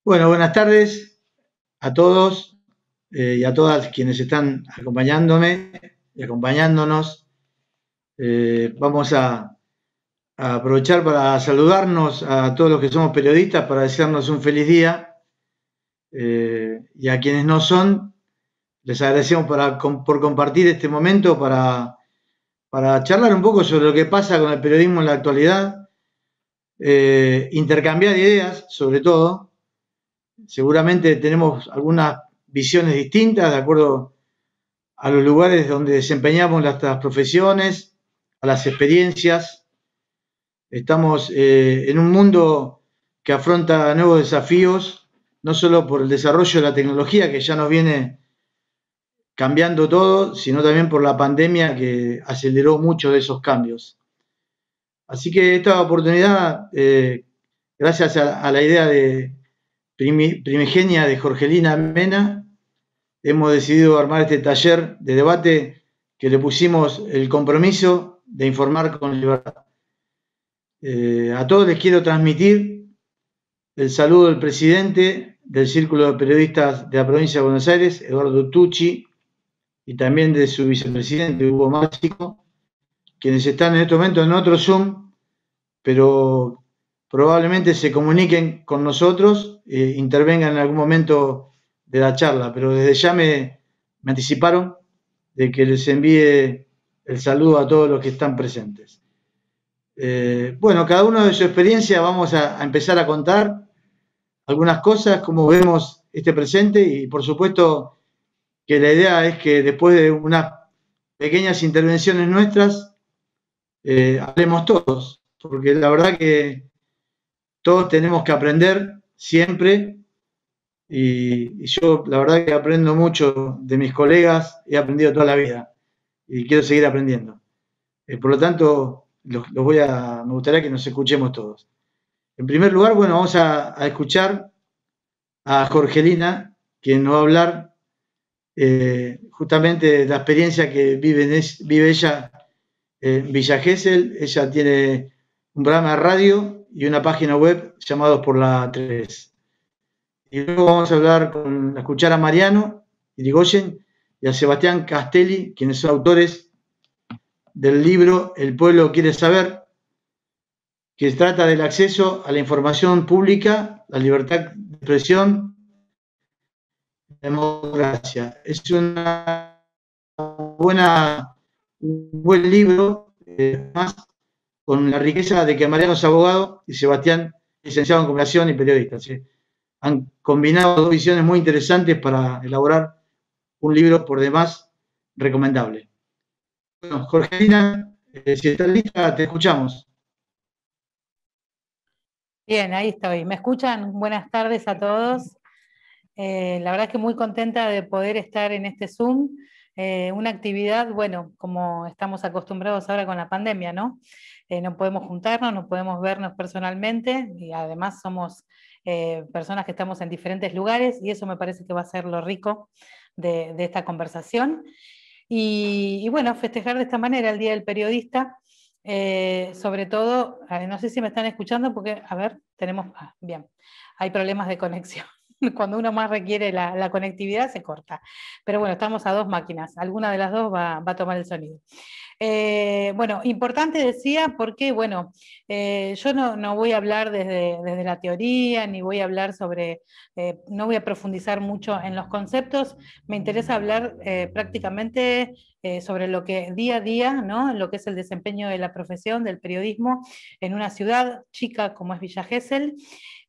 Bueno, buenas tardes a todos y a todas quienes están acompañándome y acompañándonos. Vamos a aprovechar para saludarnos a todos los que somos periodistas, para desearnos un feliz día y a quienes no son, les agradecemos por compartir este momento para charlar un poco sobre lo que pasa con el periodismo en la actualidad, intercambiar ideas sobre todo. Seguramente tenemos algunas visiones distintas de acuerdo a los lugares donde desempeñamos nuestras profesiones, a las experiencias. Estamos en un mundo que afronta nuevos desafíos, no solo por el desarrollo de la tecnología, que ya nos viene cambiando todo, sino también por la pandemia que aceleró muchos de esos cambios. Así que esta oportunidad, gracias a la idea de primigenia de Jorgelina Mena, hemos decidido armar este taller de debate que le pusimos el compromiso de informar con libertad. A todos les quiero transmitir el saludo del presidente del Círculo de Periodistas de la Provincia de Buenos Aires, Eduardo Tucci, y también de su vicepresidente, Hugo Másico, quienes están en este momento en otro Zoom, pero probablemente se comuniquen con nosotros, intervengan en algún momento de la charla, pero desde ya me anticiparon de que les envíe el saludo a todos los que están presentes. Bueno, cada uno de su experiencia vamos a empezar a contar algunas cosas, cómo vemos este presente y por supuesto que la idea es que después de unas pequeñas intervenciones nuestras, hablemos todos, porque la verdad que todos tenemos que aprender siempre y yo la verdad que aprendo mucho de mis colegas, he aprendido toda la vida y quiero seguir aprendiendo. Por lo tanto, me gustaría que nos escuchemos todos. En primer lugar, bueno, vamos a escuchar a Jorgelina, quien nos va a hablar justamente de la experiencia que vive ella en Villa Gesell. Ella tiene un programa de radio y una página web llamados por la 3. Y luego vamos a escuchar a Mariano Irigoyen y a Sebastián Castelli, quienes son autores del libro El pueblo quiere saber, que trata del acceso a la información pública, la libertad de expresión, la democracia. Es un buen libro, más con la riqueza de que Mariano es abogado y Sebastián licenciado en comunicación y periodista. ¿Sí? Han combinado dos visiones muy interesantes para elaborar un libro por demás recomendable. Bueno, Jorgelina, si estás lista, te escuchamos. Bien, ahí estoy. ¿Me escuchan? Buenas tardes a todos. La verdad es que muy contenta de poder estar en este Zoom. Una actividad, bueno, como estamos acostumbrados ahora con la pandemia, ¿no? No podemos juntarnos, no podemos vernos personalmente y además somos personas que estamos en diferentes lugares y eso me parece que va a ser lo rico de esta conversación. Y bueno, festejar de esta manera el Día del Periodista. Sobre todo, no sé si me están escuchando porque, a ver, bien, hay problemas de conexión. Cuando uno más requiere la conectividad se corta. Pero bueno, estamos a dos máquinas, alguna de las dos va a tomar el sonido. Bueno, importante decía porque, bueno, yo no voy a hablar desde la teoría, ni voy a hablar no voy a profundizar mucho en los conceptos, me interesa hablar prácticamente sobre lo que día a día, ¿no? Lo que es el desempeño de la profesión del periodismo en una ciudad chica como es Villa Gesell,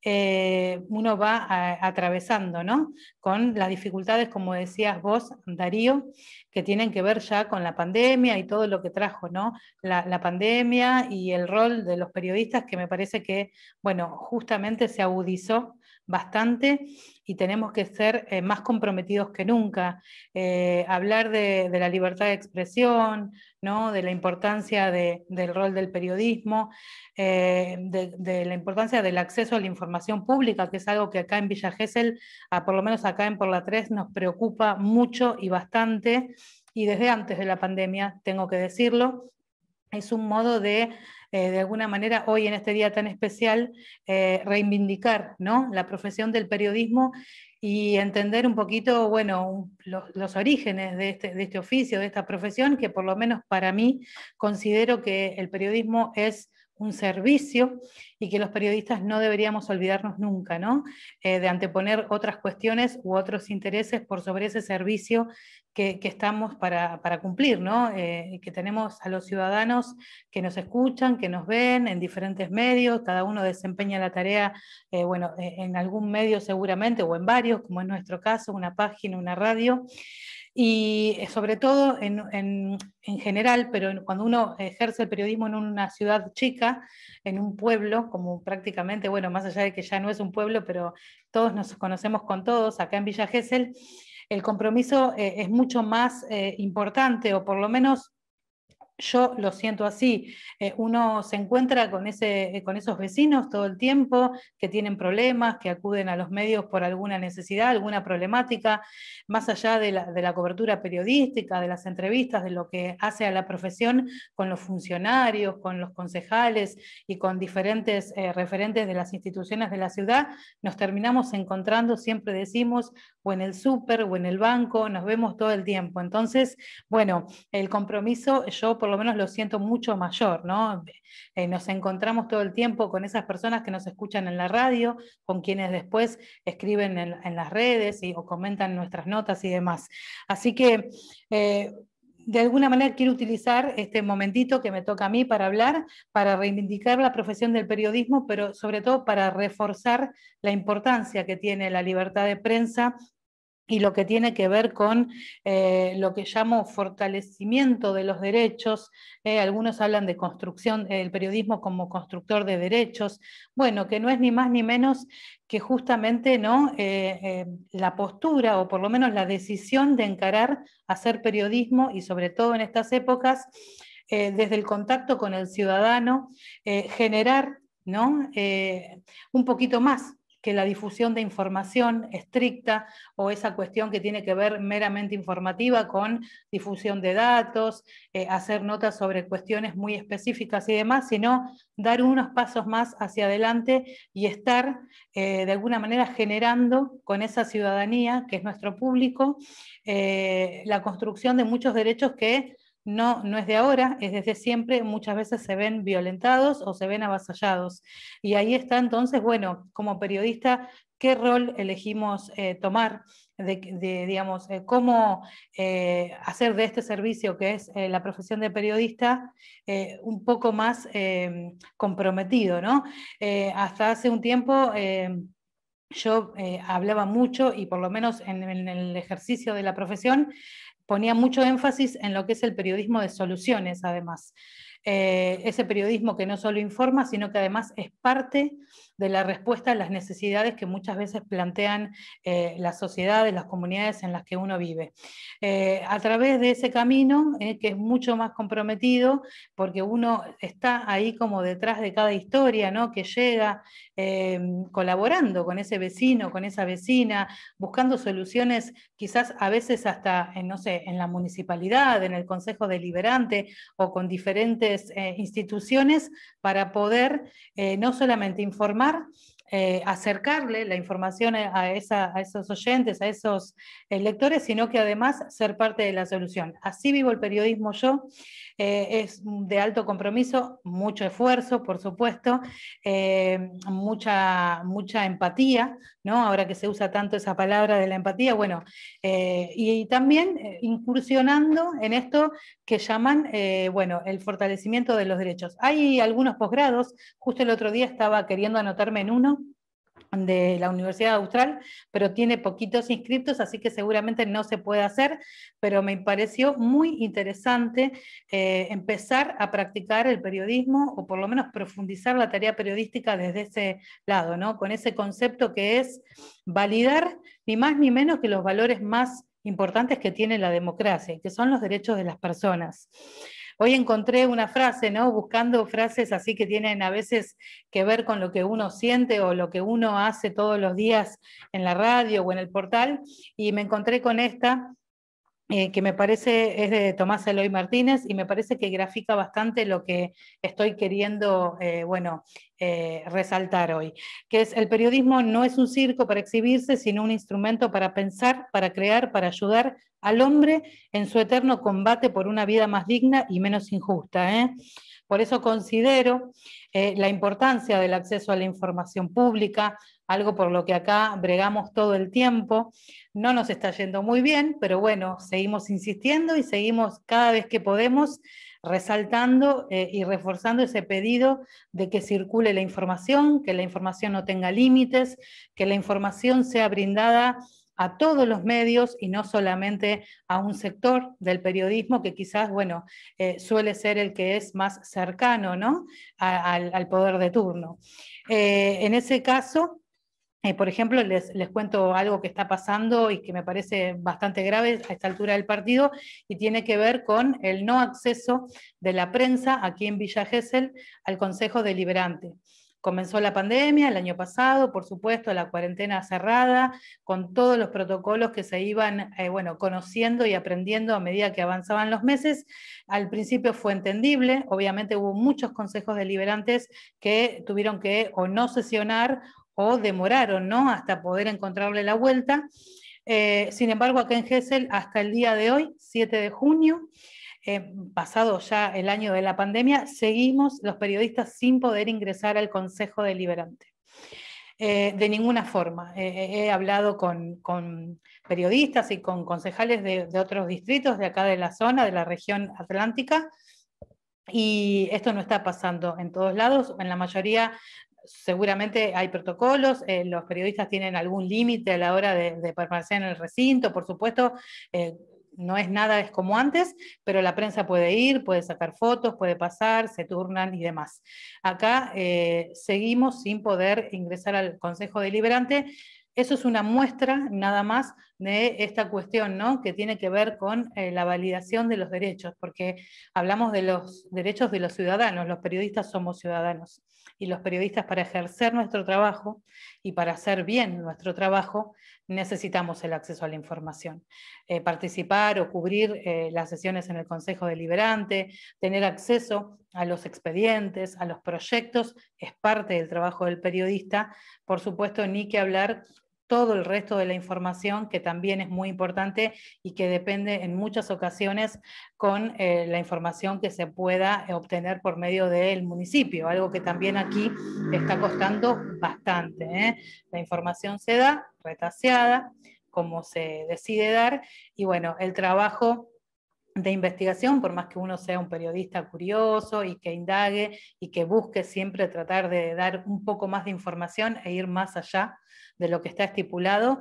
uno va atravesando, ¿no? Con las dificultades, como decías vos, Darío, que tienen que ver ya con la pandemia y todo lo que trajo, ¿no? La pandemia y el rol de los periodistas, que me parece que, bueno, justamente se agudizó bastante y tenemos que ser más comprometidos que nunca. Hablar de la libertad de expresión, ¿no? De la importancia del rol del periodismo, de la importancia del acceso a la información pública, que es algo que acá en Villa Gesell, por lo menos acá en Por la 3, nos preocupa mucho y bastante, y desde antes de la pandemia, tengo que decirlo. es un modo de alguna manera, hoy en este día tan especial, reivindicar, ¿no?, la profesión del periodismo y entender un poquito, bueno, los orígenes de este oficio, de esta profesión, que por lo menos para mí considero que el periodismo es un servicio y que los periodistas no deberíamos olvidarnos nunca, ¿no?, de anteponer otras cuestiones u otros intereses por sobre ese servicio que estamos para cumplir, ¿no?, que tenemos a los ciudadanos que nos escuchan, que nos ven en diferentes medios, cada uno desempeña la tarea, bueno, en algún medio seguramente, o en varios, como es nuestro caso, una página, una radio, y sobre todo en general, pero cuando uno ejerce el periodismo en una ciudad chica, en un pueblo, como prácticamente, bueno, más allá de que ya no es un pueblo, pero todos nos conocemos con todos, acá en Villa Gesell, el compromiso es mucho más importante, o por lo menos yo lo siento así. Uno se encuentra con esos vecinos todo el tiempo, que tienen problemas, que acuden a los medios por alguna necesidad, alguna problemática, más allá de la cobertura periodística, de las entrevistas, de lo que hace a la profesión con los funcionarios, con los concejales y con diferentes referentes de las instituciones de la ciudad. Nos terminamos encontrando, siempre decimos, o en el súper o en el banco, nos vemos todo el tiempo. Entonces, bueno, el compromiso yo por lo menos lo siento mucho mayor, ¿no? Nos encontramos todo el tiempo con esas personas que nos escuchan en la radio, con quienes después escriben en las redes o comentan nuestras notas y demás. Así que de alguna manera quiero utilizar este momentito que me toca a mí para hablar, para reivindicar la profesión del periodismo, pero sobre todo para reforzar la importancia que tiene la libertad de prensa y lo que tiene que ver con lo que llamo fortalecimiento de los derechos. Algunos hablan de construcción, el periodismo como constructor de derechos, bueno, que no es ni más ni menos que justamente, ¿no?, la postura, o por lo menos la decisión de encarar hacer periodismo, y sobre todo en estas épocas, desde el contacto con el ciudadano, generar, ¿no?, un poquito más que la difusión de información estricta, o esa cuestión que tiene que ver meramente informativa con difusión de datos, hacer notas sobre cuestiones muy específicas y demás, sino dar unos pasos más hacia adelante y estar de alguna manera generando con esa ciudadanía, que es nuestro público, la construcción de muchos derechos que no es de ahora, es desde siempre, muchas veces se ven violentados o se ven avasallados. Y ahí está entonces, bueno, como periodista, ¿qué rol elegimos tomar? Digamos, cómo hacer de este servicio que es la profesión de periodista un poco más comprometido, ¿no? Hasta hace un tiempo yo hablaba mucho, y por lo menos en el ejercicio de la profesión, ponía mucho énfasis en lo que es el periodismo de soluciones, además. Ese periodismo que no solo informa, sino que además es parte de la respuesta a las necesidades que muchas veces plantean las sociedades, las comunidades en las que uno vive. A través de ese camino, que es mucho más comprometido, porque uno está ahí como detrás de cada historia, ¿no?, que llega, colaborando con ese vecino, con esa vecina, buscando soluciones quizás a veces hasta, no sé, en la municipalidad, en el Consejo Deliberante o con diferentes instituciones, para poder no solamente informar, acercarle la información a esos oyentes, a esos lectores, sino que además ser parte de la solución. Así vivo el periodismo yo, es de alto compromiso, mucho esfuerzo, por supuesto, mucha empatía, ¿no? Ahora que se usa tanto esa palabra de la empatía, bueno, y también incursionando en esto que llaman, bueno, el fortalecimiento de los derechos. Hay algunos posgrados, justo el otro día estaba queriendo anotarme en uno de la Universidad Austral, pero tiene poquitos inscriptos, así que seguramente no se puede hacer, pero me pareció muy interesante empezar a practicar el periodismo, o por lo menos profundizar la tarea periodística desde ese lado, ¿no?, con ese concepto que es validar ni más ni menos que los valores más importantes que tiene la democracia, que son los derechos de las personas. Hoy encontré una frase, ¿no?, buscando frases así que tienen a veces que ver con lo que uno siente o lo que uno hace todos los días en la radio o en el portal, y me encontré con esta, que me parece es de Tomás Eloy Martínez y me parece que grafica bastante lo que estoy queriendo resaltar hoy, que es: el periodismo no es un circo para exhibirse, sino un instrumento para pensar, para crear, para ayudar al hombre en su eterno combate por una vida más digna y menos injusta. Por eso considero la importancia del acceso a la información pública, algo por lo que acá bregamos todo el tiempo. No nos está yendo muy bien, pero bueno, seguimos insistiendo y seguimos cada vez que podemos resaltando y reforzando ese pedido de que circule la información, que la información no tenga límites, que la información sea brindada a todos los medios y no solamente a un sector del periodismo que quizás, bueno, suele ser el que es más cercano, ¿no?, al poder de turno. En ese caso, por ejemplo, les cuento algo que está pasando y que me parece bastante grave a esta altura del partido, y tiene que ver con el no acceso de la prensa aquí en Villa Gesell al Consejo Deliberante. Comenzó la pandemia el año pasado, por supuesto, la cuarentena cerrada, con todos los protocolos que se iban conociendo y aprendiendo a medida que avanzaban los meses. Al principio fue entendible, obviamente hubo muchos consejos deliberantes que tuvieron que o no sesionar o demoraron, ¿no?, hasta poder encontrarle la vuelta. Sin embargo, acá en Gesell, hasta el día de hoy, 7 de junio, pasado ya el año de la pandemia, seguimos los periodistas sin poder ingresar al Consejo Deliberante. De ninguna forma. He hablado con periodistas y con concejales de otros distritos de acá de la zona, de la región atlántica, y esto no está pasando en todos lados. En la mayoría seguramente hay protocolos, los periodistas tienen algún límite a la hora de permanecer en el recinto, por supuesto. No es nada, es como antes, pero la prensa puede ir, puede sacar fotos, puede pasar, se turnan y demás. Acá seguimos sin poder ingresar al Consejo Deliberante. Eso es una muestra nada más de esta cuestión, ¿no?, que tiene que ver con la validación de los derechos, porque hablamos de los derechos de los ciudadanos. Los periodistas somos ciudadanos, y los periodistas, para ejercer nuestro trabajo y para hacer bien nuestro trabajo, necesitamos el acceso a la información. Participar o cubrir las sesiones en el Consejo Deliberante, tener acceso a los expedientes, a los proyectos, es parte del trabajo del periodista. Por supuesto, ni que hablar todo el resto de la información, que también es muy importante y que depende en muchas ocasiones con la información que se pueda obtener por medio del municipio, algo que también aquí está costando bastante. La información se da retaseada, como se decide dar, y bueno, el trabajo de investigación, por más que uno sea un periodista curioso y que indague y que busque siempre tratar de dar un poco más de información e ir más allá de lo que está estipulado,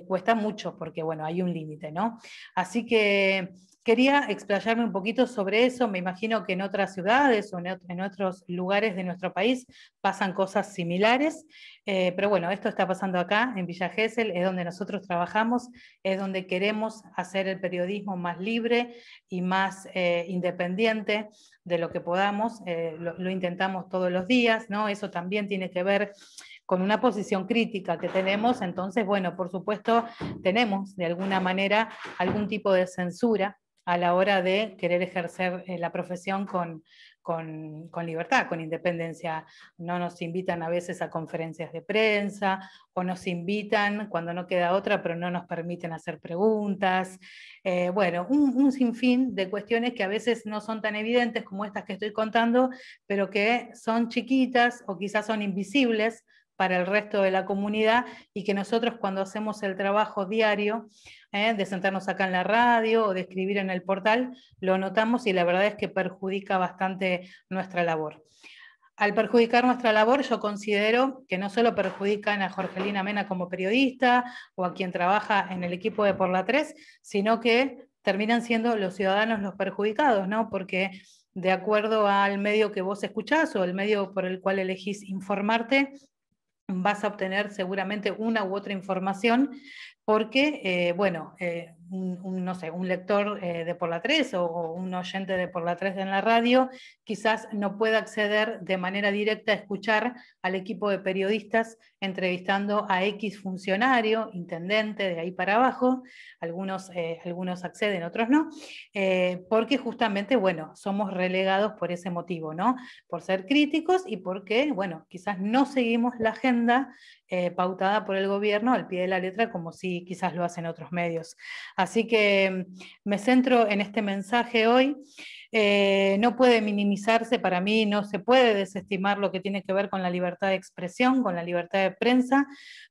cuesta mucho porque, bueno, hay un límite, ¿no? Así que quería explayarme un poquito sobre eso. Me imagino que en otras ciudades o en otros lugares de nuestro país pasan cosas similares, pero bueno, esto está pasando acá en Villa Gesell, es donde nosotros trabajamos, es donde queremos hacer el periodismo más libre y más independiente de lo que podamos. Lo intentamos todos los días, ¿no? Eso también tiene que ver con una posición crítica que tenemos. Entonces, bueno, por supuesto, tenemos de alguna manera algún tipo de censura a la hora de querer ejercer la profesión con libertad, con independencia. No nos invitan a veces a conferencias de prensa, o nos invitan cuando no queda otra, pero no nos permiten hacer preguntas. Bueno, un sinfín de cuestiones que a veces no son tan evidentes como estas que estoy contando, pero que son chiquitas o quizás son invisibles para el resto de la comunidad, y que nosotros, cuando hacemos el trabajo diario, de sentarnos acá en la radio o de escribir en el portal, lo notamos, y la verdad es que perjudica bastante nuestra labor. Al perjudicar nuestra labor, yo considero que no solo perjudican a Jorgelina Mena como periodista o a quien trabaja en el equipo de Por la 3, sino que terminan siendo los ciudadanos los perjudicados, ¿no? Porque de acuerdo al medio que vos escuchás o el medio por el cual elegís informarte, vas a obtener seguramente una u otra información, porque, bueno, no sé, un lector de Por la 3 o un oyente de Por la 3 en la radio quizás no pueda acceder de manera directa a escuchar al equipo de periodistas entrevistando a X funcionario, intendente, de ahí para abajo. Algunos acceden, otros no, porque justamente, bueno, somos relegados por ese motivo, ¿no? Por ser críticos y porque, bueno, quizás no seguimos la agenda pautada por el gobierno al pie de la letra, como si quizás lo hacen otros medios. Así que me centro en este mensaje hoy. No puede minimizarse, para mí no se puede desestimar lo que tiene que ver con la libertad de expresión, con la libertad de prensa,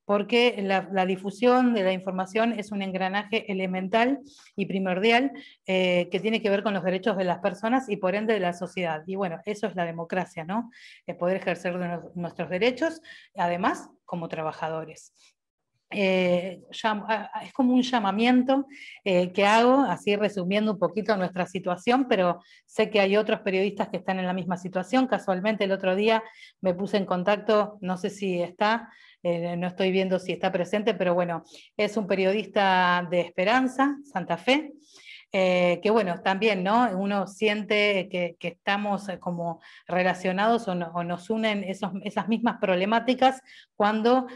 porque la difusión de la información es un engranaje elemental y primordial que tiene que ver con los derechos de las personas y por ende de la sociedad. Y bueno, eso es la democracia, ¿no? Poder ejercer nuestros derechos, además como trabajadores. Es como un llamamiento que hago, así resumiendo un poquito nuestra situación, pero sé que hay otros periodistas que están en la misma situación. Casualmente el otro día me puse en contacto, no sé si está, no estoy viendo si está presente, pero bueno, es un periodista de Esperanza, Santa Fe, que bueno, también, ¿no? Uno siente que estamos como relacionados o nos unen esas mismas problemáticas cuando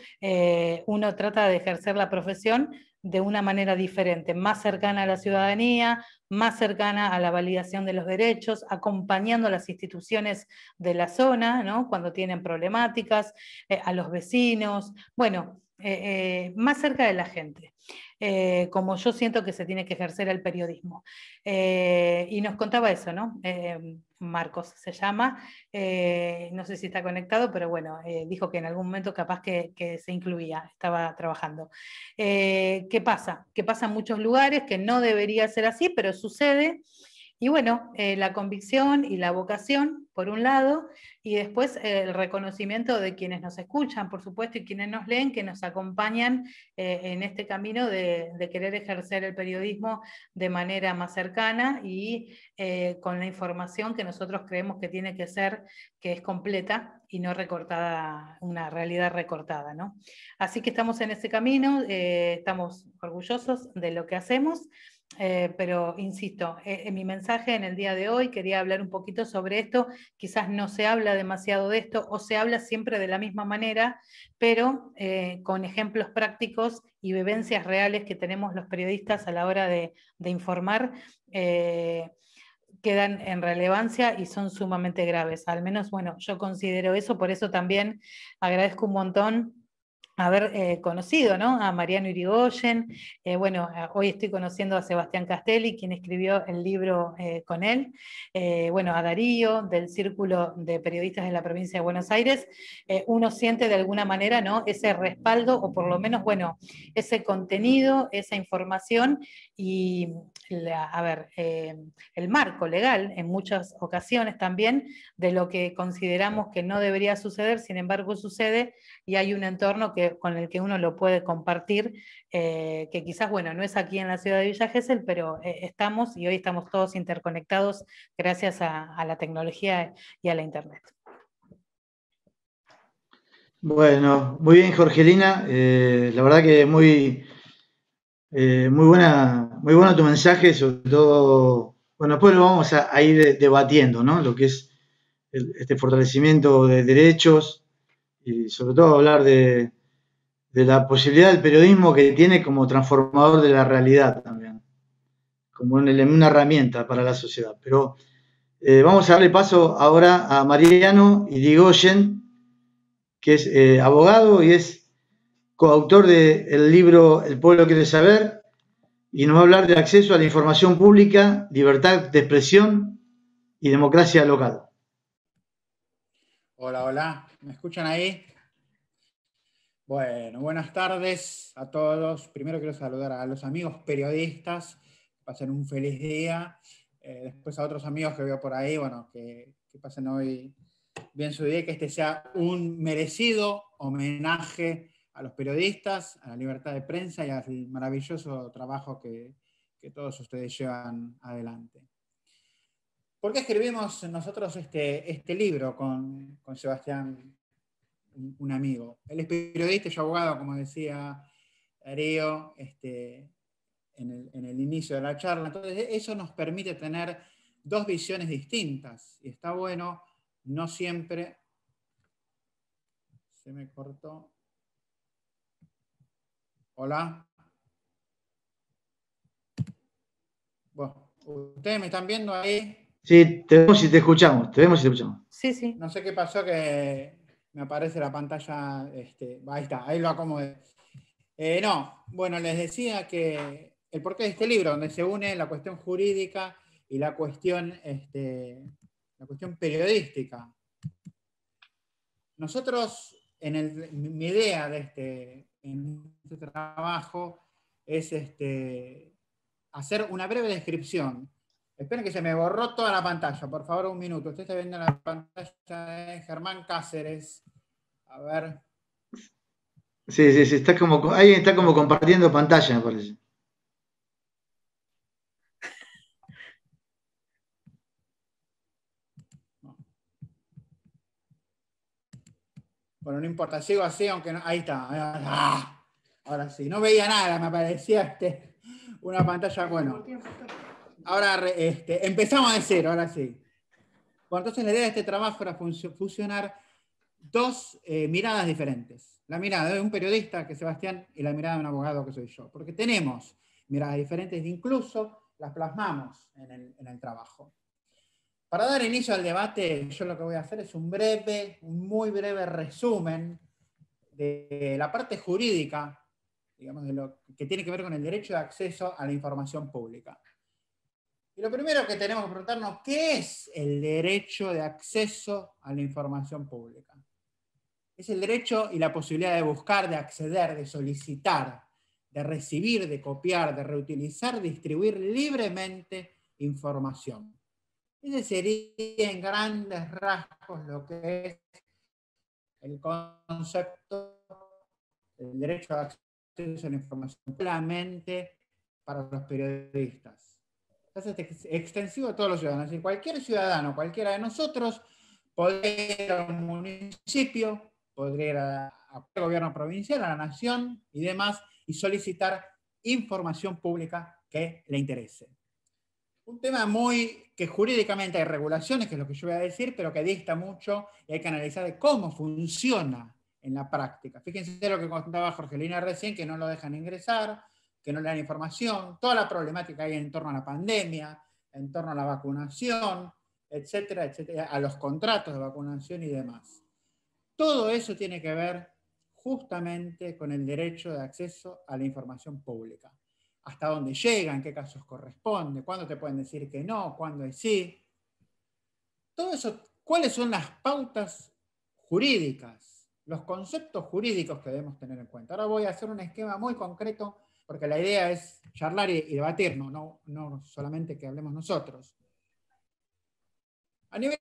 uno trata de ejercer la profesión de una manera diferente, más cercana a la ciudadanía, más cercana a la validación de los derechos, acompañando a las instituciones de la zona, ¿no? Cuando tienen problemáticas, a los vecinos, bueno, más cerca de la gente. Como yo siento que se tiene que ejercer el periodismo. Y nos contaba eso, ¿no? Marcos se llama, no sé si está conectado, pero bueno, dijo que en algún momento capaz que se incluía, estaba trabajando. ¿Qué pasa? Que pasa en muchos lugares, que no debería ser así, pero sucede. Y bueno, la convicción y la vocación, por un lado, y después el reconocimiento de quienes nos escuchan, por supuesto, y quienes nos leen, que nos acompañan en este camino de querer ejercer el periodismo de manera más cercana y con la información que nosotros creemos que tiene que ser, que es completa y no recortada, una realidad recortada, ¿no? Así que estamos en ese camino, estamos orgullosos de lo que hacemos. Pero insisto, en mi mensaje en el día de hoy quería hablar un poquito sobre esto. Quizás no se habla demasiado de esto o se habla siempre de la misma manera, pero con ejemplos prácticos y vivencias reales que tenemos los periodistas a la hora de informar, quedan en relevancia y son sumamente graves. Al menos, bueno, yo considero eso, por eso también agradezco un montón haber conocido, ¿no? A Mariano Irigoyen. Bueno, hoy estoy conociendo a Sebastián Castelli, quien escribió el libro con él. Bueno, a Darío, del Círculo de Periodistas de la Provincia de Buenos Aires. Uno siente de alguna manera, ¿no? Ese respaldo, o por lo menos, bueno, ese contenido, esa información y, el marco legal, en muchas ocasiones también, de lo que consideramos que no debería suceder, sin embargo sucede, y hay un entorno con el que uno lo puede compartir, que quizás, bueno, no es aquí en la ciudad de Villa Gesell, pero estamos, y hoy estamos todos interconectados gracias a la tecnología y a la internet. Bueno, muy bien, Jorgelina. La verdad que muy bueno tu mensaje, sobre todo, bueno, después lo vamos a ir debatiendo, ¿no? Lo que es este fortalecimiento de derechos y sobre todo hablar de la posibilidad del periodismo que tiene como transformador de la realidad también, como una herramienta para la sociedad. Pero vamos a darle paso ahora a Mariano Irigoyen, que es abogado y es coautor del libro El pueblo quiere saber, y nos va a hablar del acceso a la información pública, libertad de expresión y democracia local. Hola, hola, ¿me escuchan ahí? Bueno, buenas tardes a todos. Primero quiero saludar a los amigos periodistas, que pasen un feliz día. Después a otros amigos que veo por ahí, bueno, que pasen hoy bien su día, que este sea un merecido homenaje a los periodistas, a la libertad de prensa y al maravilloso trabajo que todos ustedes llevan adelante. ¿Por qué escribimos nosotros este libro con Sebastián, un amigo? Él es periodista y yo abogado, como decía Darío, en el inicio de la charla. Entonces, eso nos permite tener dos visiones distintas. Y está bueno, no siempre... Se me cortó. Hola. Bueno, ¿ustedes me están viendo ahí? Sí, te vemos y te escuchamos, te vemos y te escuchamos. Sí, sí. No sé qué pasó que me aparece la pantalla, ahí está, ahí lo acomodé. No, bueno, les decía que el porqué de este libro, donde se une la cuestión jurídica y la cuestión periodística. Nosotros, mi idea en este trabajo es hacer una breve descripción. Esperen que se me borró toda la pantalla, por favor, un minuto. Usted está viendo la pantalla de Germán Cáceres. A ver. Sí, está como, alguien está como compartiendo pantalla, me parece. Bueno, no importa, sigo así, aunque no. Ahí está. Ahora sí, no veía nada, me aparecía una pantalla. Bueno, ahora empezamos de cero, ahora sí. Bueno, entonces la idea de este trabajo era fusionar dos miradas diferentes. La mirada de un periodista, que es Sebastián, y la mirada de un abogado, que soy yo. Porque tenemos miradas diferentes e incluso las plasmamos en el trabajo. Para dar inicio al debate, yo lo que voy a hacer es un muy breve resumen de la parte jurídica, digamos, de lo que tiene que ver con el derecho de acceso a la información pública. Y lo primero que tenemos que preguntarnos, ¿qué es el derecho de acceso a la información pública? Es el derecho y la posibilidad de buscar, de acceder, de solicitar, de recibir, de copiar, de reutilizar, distribuir libremente información. Ese sería en grandes rasgos lo que es el concepto del derecho de acceso a la información, solamente para los periodistas. Entonces es extensivo a todos los ciudadanos. Es decir, cualquier ciudadano, cualquiera de nosotros, podría ir a un municipio, podría ir al gobierno provincial, a la nación y demás, y solicitar información pública que le interese. Un tema que jurídicamente hay regulaciones, que es lo que yo voy a decir, pero que dista mucho y hay que analizar de cómo funciona en la práctica. Fíjense lo que contaba Jorgelina recién, que no lo dejan ingresar, que no le dan información, toda la problemática que hay en torno a la pandemia, en torno a la vacunación, etcétera, etcétera, a los contratos de vacunación y demás. Todo eso tiene que ver justamente con el derecho de acceso a la información pública. Hasta dónde llega, en qué casos corresponde, cuándo te pueden decir que no, cuándo es sí. Todo eso, ¿cuáles son las pautas jurídicas, los conceptos jurídicos que debemos tener en cuenta? Ahora voy a hacer un esquema muy concreto, porque la idea es charlar y debatir, no solamente que hablemos nosotros. A nivel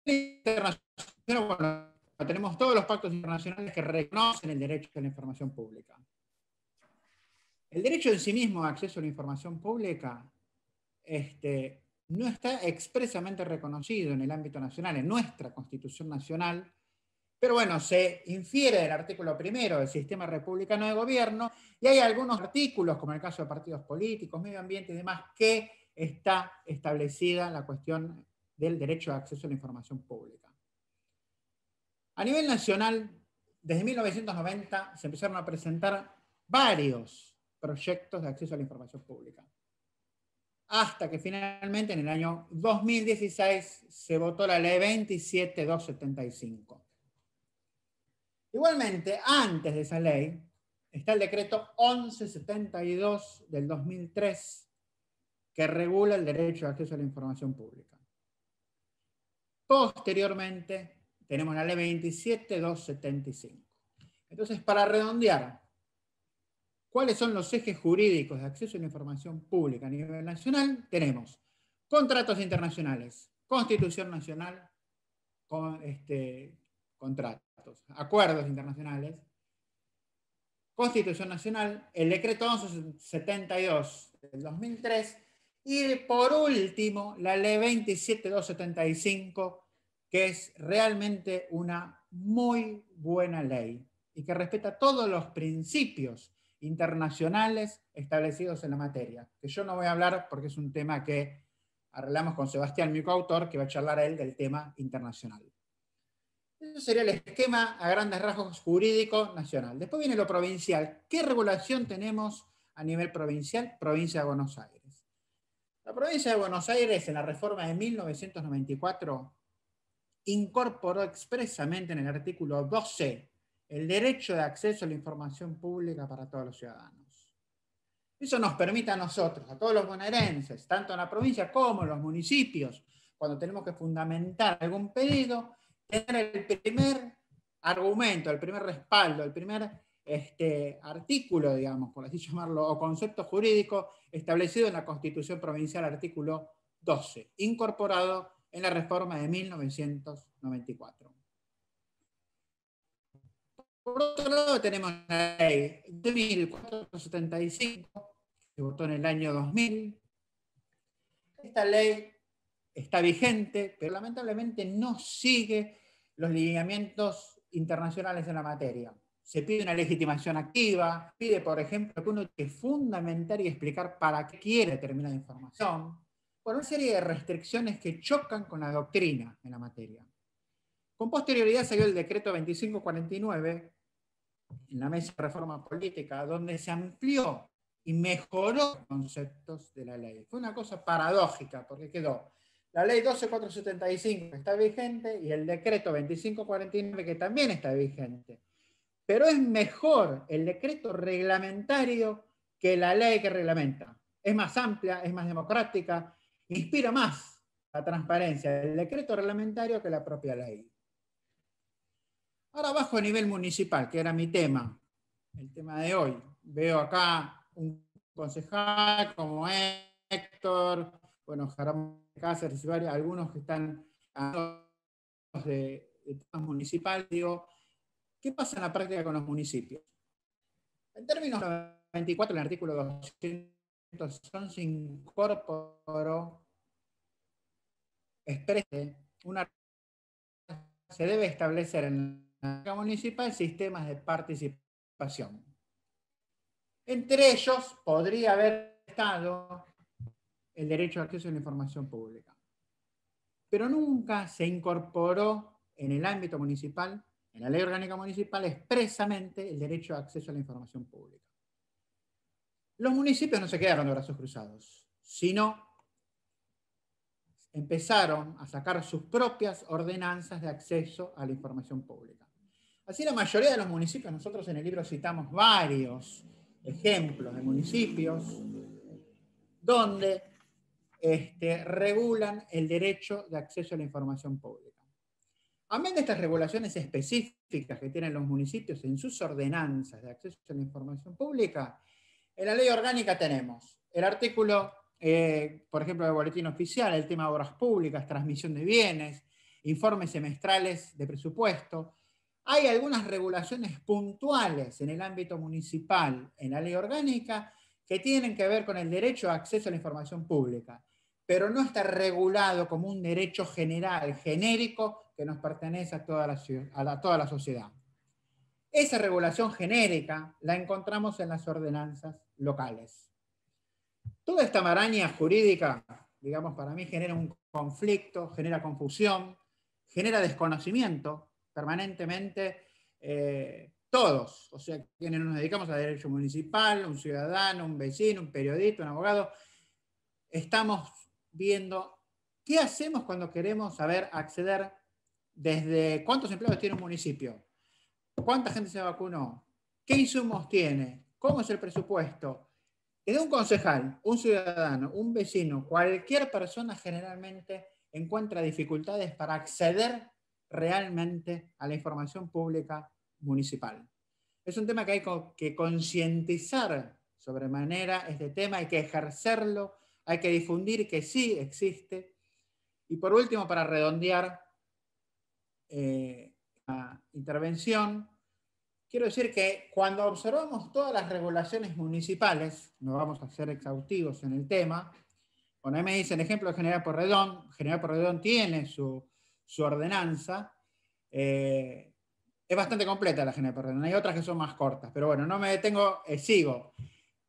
internacional, bueno, tenemos todos los pactos internacionales que reconocen el derecho a la información pública. El derecho en sí mismo a acceso a la información pública no está expresamente reconocido en el ámbito nacional, en nuestra Constitución Nacional, pero bueno, se infiere del artículo 1 del Sistema Republicano de Gobierno, y hay algunos artículos, como el caso de partidos políticos, medio ambiente y demás, que está establecida la cuestión del derecho a acceso a la información pública. A nivel nacional, desde 1990 se empezaron a presentar varios proyectos de acceso a la información pública, hasta que finalmente en el año 2016 se votó la ley 27275. Igualmente, antes de esa ley, está el decreto 1172 del 2003, que regula el derecho de acceso a la información pública. Posteriormente, tenemos la ley 27275. Entonces, para redondear, ¿cuáles son los ejes jurídicos de acceso a la información pública a nivel nacional? Tenemos contratos internacionales, Constitución Nacional, contratos, acuerdos internacionales, Constitución Nacional, el decreto 1172 del 2003 y por último la ley 27275, que es realmente una muy buena ley y que respeta todos los principios internacionales establecidos en la materia, que yo no voy a hablar porque es un tema que arreglamos con Sebastián, mi coautor, que va a charlar a él del tema internacional. Eso sería el esquema a grandes rasgos jurídico nacional. Después viene lo provincial. ¿Qué regulación tenemos a nivel provincial? Provincia de Buenos Aires. La provincia de Buenos Aires, en la reforma de 1994, incorporó expresamente en el artículo 12 el derecho de acceso a la información pública para todos los ciudadanos. Eso nos permite a nosotros, a todos los bonaerenses, tanto en la provincia como en los municipios, cuando tenemos que fundamentar algún pedido, tener el primer argumento, el primer respaldo, el primer artículo, digamos, por así llamarlo, o concepto jurídico establecido en la Constitución Provincial, artículo 12, incorporado en la reforma de 1994. Por otro lado, tenemos la ley de 1475, que votó en el año 2000. Esta ley está vigente, pero lamentablemente no sigue los lineamientos internacionales en la materia. Se pide una legitimación activa, pide, por ejemplo, que uno tiene que fundamentar y explicar para qué quiere determinada información, por una serie de restricciones que chocan con la doctrina en la materia. Con posterioridad salió el decreto 2549 en la mesa de reforma política, donde se amplió y mejoró los conceptos de la ley. Fue una cosa paradójica, porque quedó la ley 12475 que está vigente y el decreto 2549 que también está vigente. Pero es mejor el decreto reglamentario que la ley que reglamenta. Es más amplia, es más democrática, inspira más la transparencia del decreto reglamentario que la propia ley. Ahora bajo a nivel municipal, que era mi tema, el tema de hoy. Veo acá un concejal como Héctor, bueno, Jaramillo Cáceres y varios, algunos que están de temas municipales. Digo, ¿qué pasa en la práctica con los municipios? En términos 24, en el artículo 211 incorporó se debe establecer en la municipal sistemas de participación. Entre ellos podría haber estado el derecho de acceso a la información pública. Pero nunca se incorporó en el ámbito municipal, en la ley orgánica municipal, expresamente el derecho de acceso a la información pública. Los municipios no se quedaron de brazos cruzados, sino empezaron a sacar sus propias ordenanzas de acceso a la información pública. Así la mayoría de los municipios, nosotros en el libro citamos varios ejemplos de municipios donde regulan el derecho de acceso a la información pública. Amén de estas regulaciones específicas que tienen los municipios en sus ordenanzas de acceso a la información pública, en la ley orgánica tenemos el artículo, por ejemplo, del boletín oficial, el tema de obras públicas, transmisión de bienes, informes semestrales de presupuesto. Hay algunas regulaciones puntuales en el ámbito municipal, en la ley orgánica, que tienen que ver con el derecho a acceso a la información pública, pero no está regulado como un derecho general, genérico, que nos pertenece a toda la sociedad. Esa regulación genérica la encontramos en las ordenanzas locales. Toda esta maraña jurídica, digamos, para mí genera un conflicto, genera confusión, genera desconocimiento permanentemente, todos, o sea, quienes nos dedicamos a derecho municipal, un ciudadano, un vecino, un periodista, un abogado, estamos viendo qué hacemos cuando queremos saber acceder desde cuántos empleados tiene un municipio, cuánta gente se vacunó, qué insumos tiene, cómo es el presupuesto. Desde un concejal, un ciudadano, un vecino, cualquier persona generalmente encuentra dificultades para acceder realmente a la información pública municipal. Es un tema que hay que concientizar sobremanera, este tema, hay que ejercerlo, hay que difundir que sí existe. Y por último, para redondear la intervención, quiero decir que cuando observamos todas las regulaciones municipales, no vamos a ser exhaustivos en el tema, cuando ahí me dicen ejemplo de General Porredón, General Porredón tiene su ordenanza, Es bastante completa la GNP Ordenanza, hay otras que son más cortas, pero bueno, no me detengo, sigo.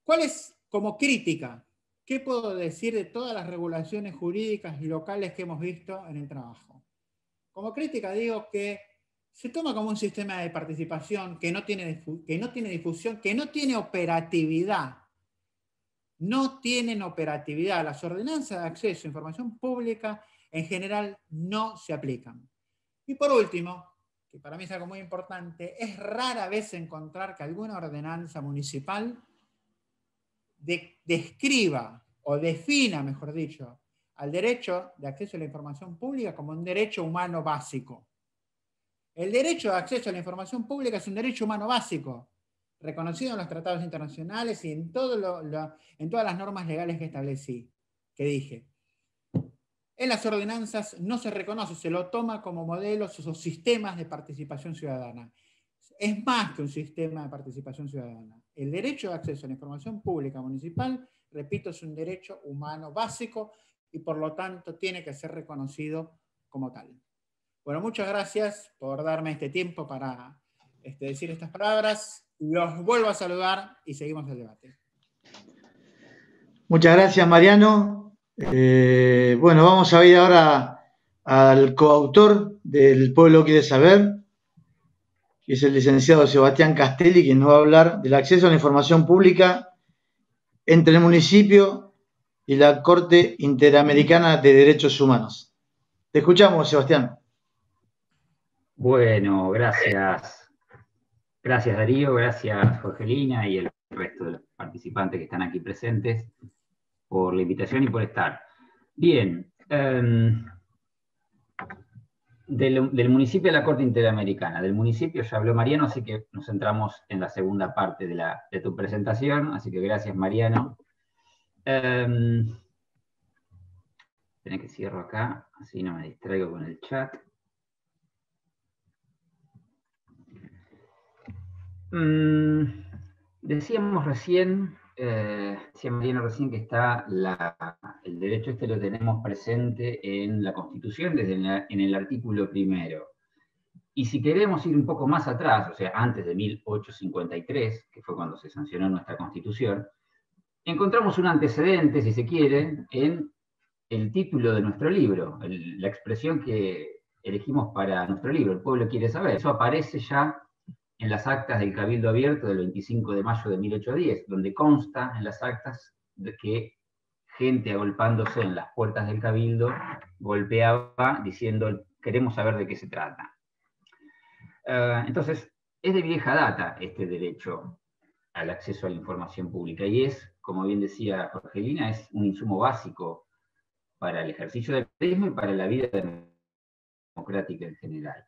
¿Cuál es, como crítica, qué puedo decir de todas las regulaciones jurídicas locales que hemos visto en el trabajo? Como crítica digo que se toma como un sistema de participación que no tiene difusión, que no tiene operatividad. No tienen operatividad. Las ordenanzas de acceso a información pública en general no se aplican. Y por último, que para mí es algo muy importante, es rara vez encontrar que alguna ordenanza municipal describa o defina, mejor dicho, al derecho de acceso a la información pública como un derecho humano básico. El derecho de acceso a la información pública es un derecho humano básico, reconocido en los tratados internacionales y en todas las normas legales que establecí, que dije. En las ordenanzas no se reconoce, se lo toma como modelos o sistemas de participación ciudadana. Es más que un sistema de participación ciudadana. El derecho de acceso a la información pública municipal, repito, es un derecho humano básico y por lo tanto tiene que ser reconocido como tal. Bueno, muchas gracias por darme este tiempo para decir estas palabras. Los vuelvo a saludar y seguimos el debate. Muchas gracias, Mariano. Bueno, vamos a ir ahora al coautor del Pueblo Quiere Saber, que es el licenciado Sebastián Castelli, quien nos va a hablar del acceso a la información pública entre el municipio y la Corte Interamericana de Derechos Humanos. Te escuchamos, Sebastián. Bueno, gracias. Gracias, Darío, gracias, Jorgelina, y el resto de los participantes que están aquí presentes por la invitación y por estar. Bien, del municipio a la Corte Interamericana. Del municipio ya habló Mariano, así que nos centramos en la segunda parte de tu presentación, así que gracias, Mariano. Tenés que cierro acá, así no me distraigo con el chat. Decíamos recién, decía Mariano recién, que está el derecho lo tenemos presente en la Constitución, en el artículo 1. Y si queremos ir un poco más atrás, o sea, antes de 1853, que fue cuando se sancionó nuestra Constitución, encontramos un antecedente, si se quiere, en el título de nuestro libro, la expresión que elegimos para nuestro libro, El Pueblo Quiere Saber. Eso aparece ya en las actas del Cabildo Abierto del 25 de mayo de 1810, donde consta en las actas de que gente agolpándose en las puertas del Cabildo golpeaba diciendo, queremos saber de qué se trata. Entonces, es de vieja data este derecho al acceso a la información pública, y es, como bien decía Jorgelina, es un insumo básico para el ejercicio del periodismo y para la vida democrática en general.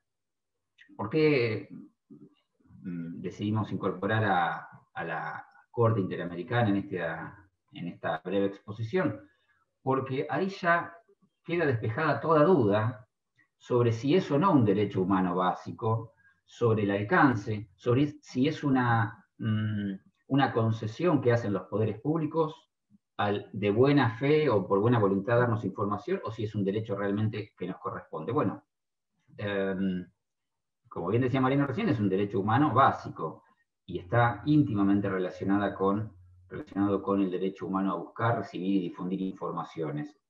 ¿Por qué decidimos incorporar a la Corte Interamericana en esta breve exposición? Porque ahí ya queda despejada toda duda sobre si es o no un derecho humano básico, sobre el alcance, sobre si es una concesión que hacen los poderes públicos de buena fe o por buena voluntad darnos información, o si es un derecho realmente que nos corresponde. Bueno, como bien decía Mariano recién, es un derecho humano básico y está íntimamente relacionado con el derecho humano a buscar, recibir y difundir informaciones,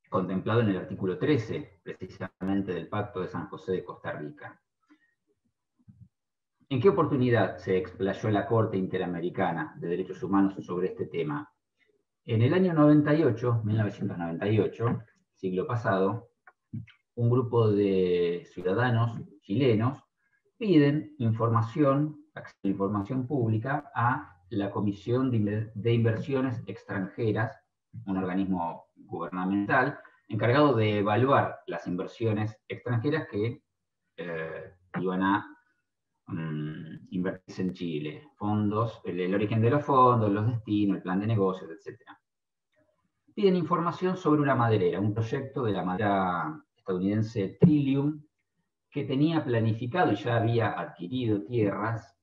contemplado en el artículo 13, precisamente del Pacto de San José de Costa Rica. ¿En qué oportunidad se explayó la Corte Interamericana de Derechos Humanos sobre este tema? En el año 1998, siglo pasado, un grupo de ciudadanos chilenos piden información, acceso a información pública a la Comisión de Inversiones Extranjeras, un organismo gubernamental encargado de evaluar las inversiones extranjeras que iban a invertirse en Chile, fondos, el origen de los fondos, los destinos, el plan de negocios, etc. Piden información sobre una maderera, un proyecto de la madera estadounidense Trillium, que tenía planificado y ya había adquirido tierras,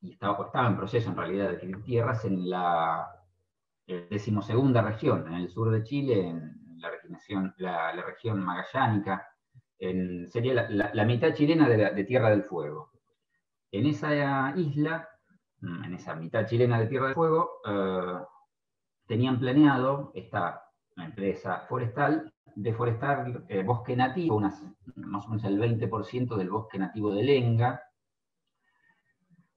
y estaba en proceso en realidad de adquirir tierras en la 12ª región, en el sur de Chile, en la región magallánica, sería la mitad chilena de Tierra del Fuego. En esa isla, en esa mitad chilena de Tierra del Fuego, tenían planeado esta empresa forestal deforestar bosque nativo, más o menos el 20% del bosque nativo de Lenga,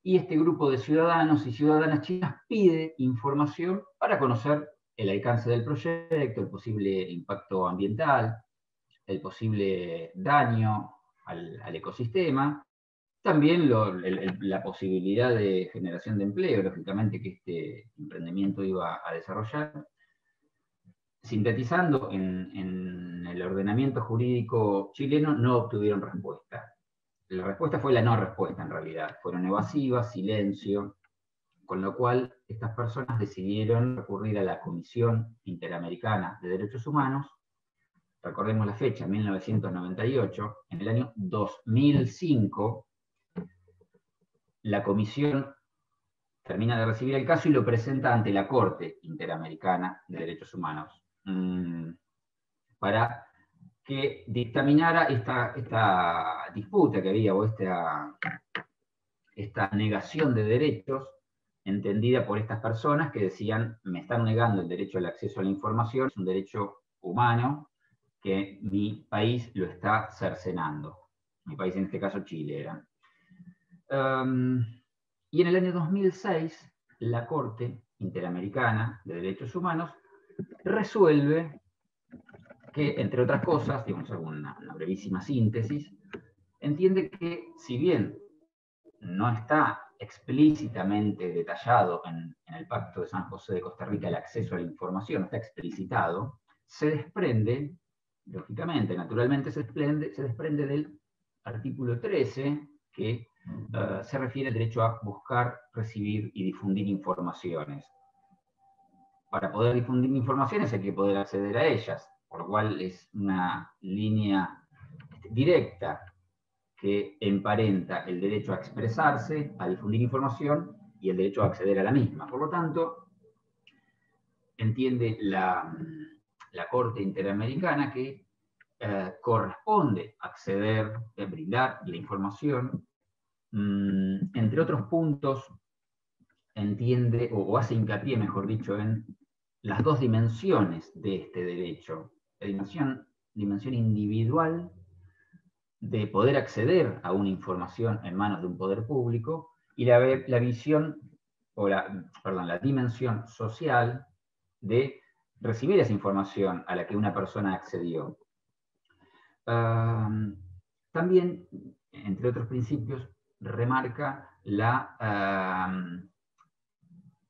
y este grupo de ciudadanos y ciudadanas chinas pide información para conocer el alcance del proyecto, el posible impacto ambiental, el posible daño al ecosistema, también la posibilidad de generación de empleo, lógicamente, que este emprendimiento iba a desarrollar. Sintetizando, en el ordenamiento jurídico chileno no obtuvieron respuesta. La respuesta fue la no respuesta, en realidad. Fueron evasivas, silencio, con lo cual estas personas decidieron recurrir a la Comisión Interamericana de Derechos Humanos. Recordemos la fecha, 1998. En el año 2005, la Comisión termina de recibir el caso y lo presenta ante la Corte Interamericana de Derechos Humanos para que dictaminara esta disputa que había, o esta negación de derechos entendida por estas personas que decían: me están negando el derecho al acceso a la información, es un derecho humano que mi país lo está cercenando. Mi país, en este caso, Chile era. Y en el año 2006, la Corte Interamericana de Derechos Humanos resuelve que, entre otras cosas, digamos, una brevísima síntesis, entiende que, si bien no está explícitamente detallado en el Pacto de San José de Costa Rica el acceso a la información, está explicitado, se desprende, lógicamente, naturalmente se desprende del artículo 13, que se refiere al derecho a buscar, recibir y difundir informaciones. Para poder difundir informaciones hay que poder acceder a ellas, por lo cual es una línea directa que emparenta el derecho a expresarse, a difundir información y el derecho a acceder a la misma. Por lo tanto, entiende la Corte Interamericana que corresponde acceder, brindar la información. Entre otros puntos, entiende, o hace hincapié, mejor dicho, en las dos dimensiones de este derecho. La dimensión individual, de poder acceder a una información en manos de un poder público, y la dimensión social de recibir esa información a la que una persona accedió. También, entre otros principios, remarca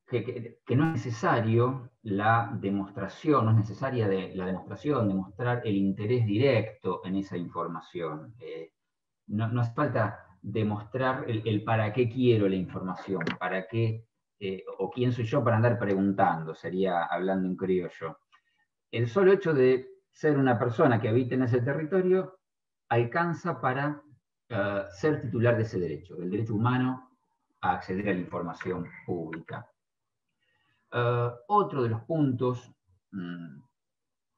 que no es necesario la demostración, no es necesaria la demostración, demostrar el interés directo en esa información. No hace falta demostrar el para qué quiero la información, para qué, o quién soy yo para andar preguntando, sería hablando en criollo. El solo hecho de ser una persona que habita en ese territorio alcanza para ser titular de ese derecho, del derecho humano a acceder a la información pública. Otro de los puntos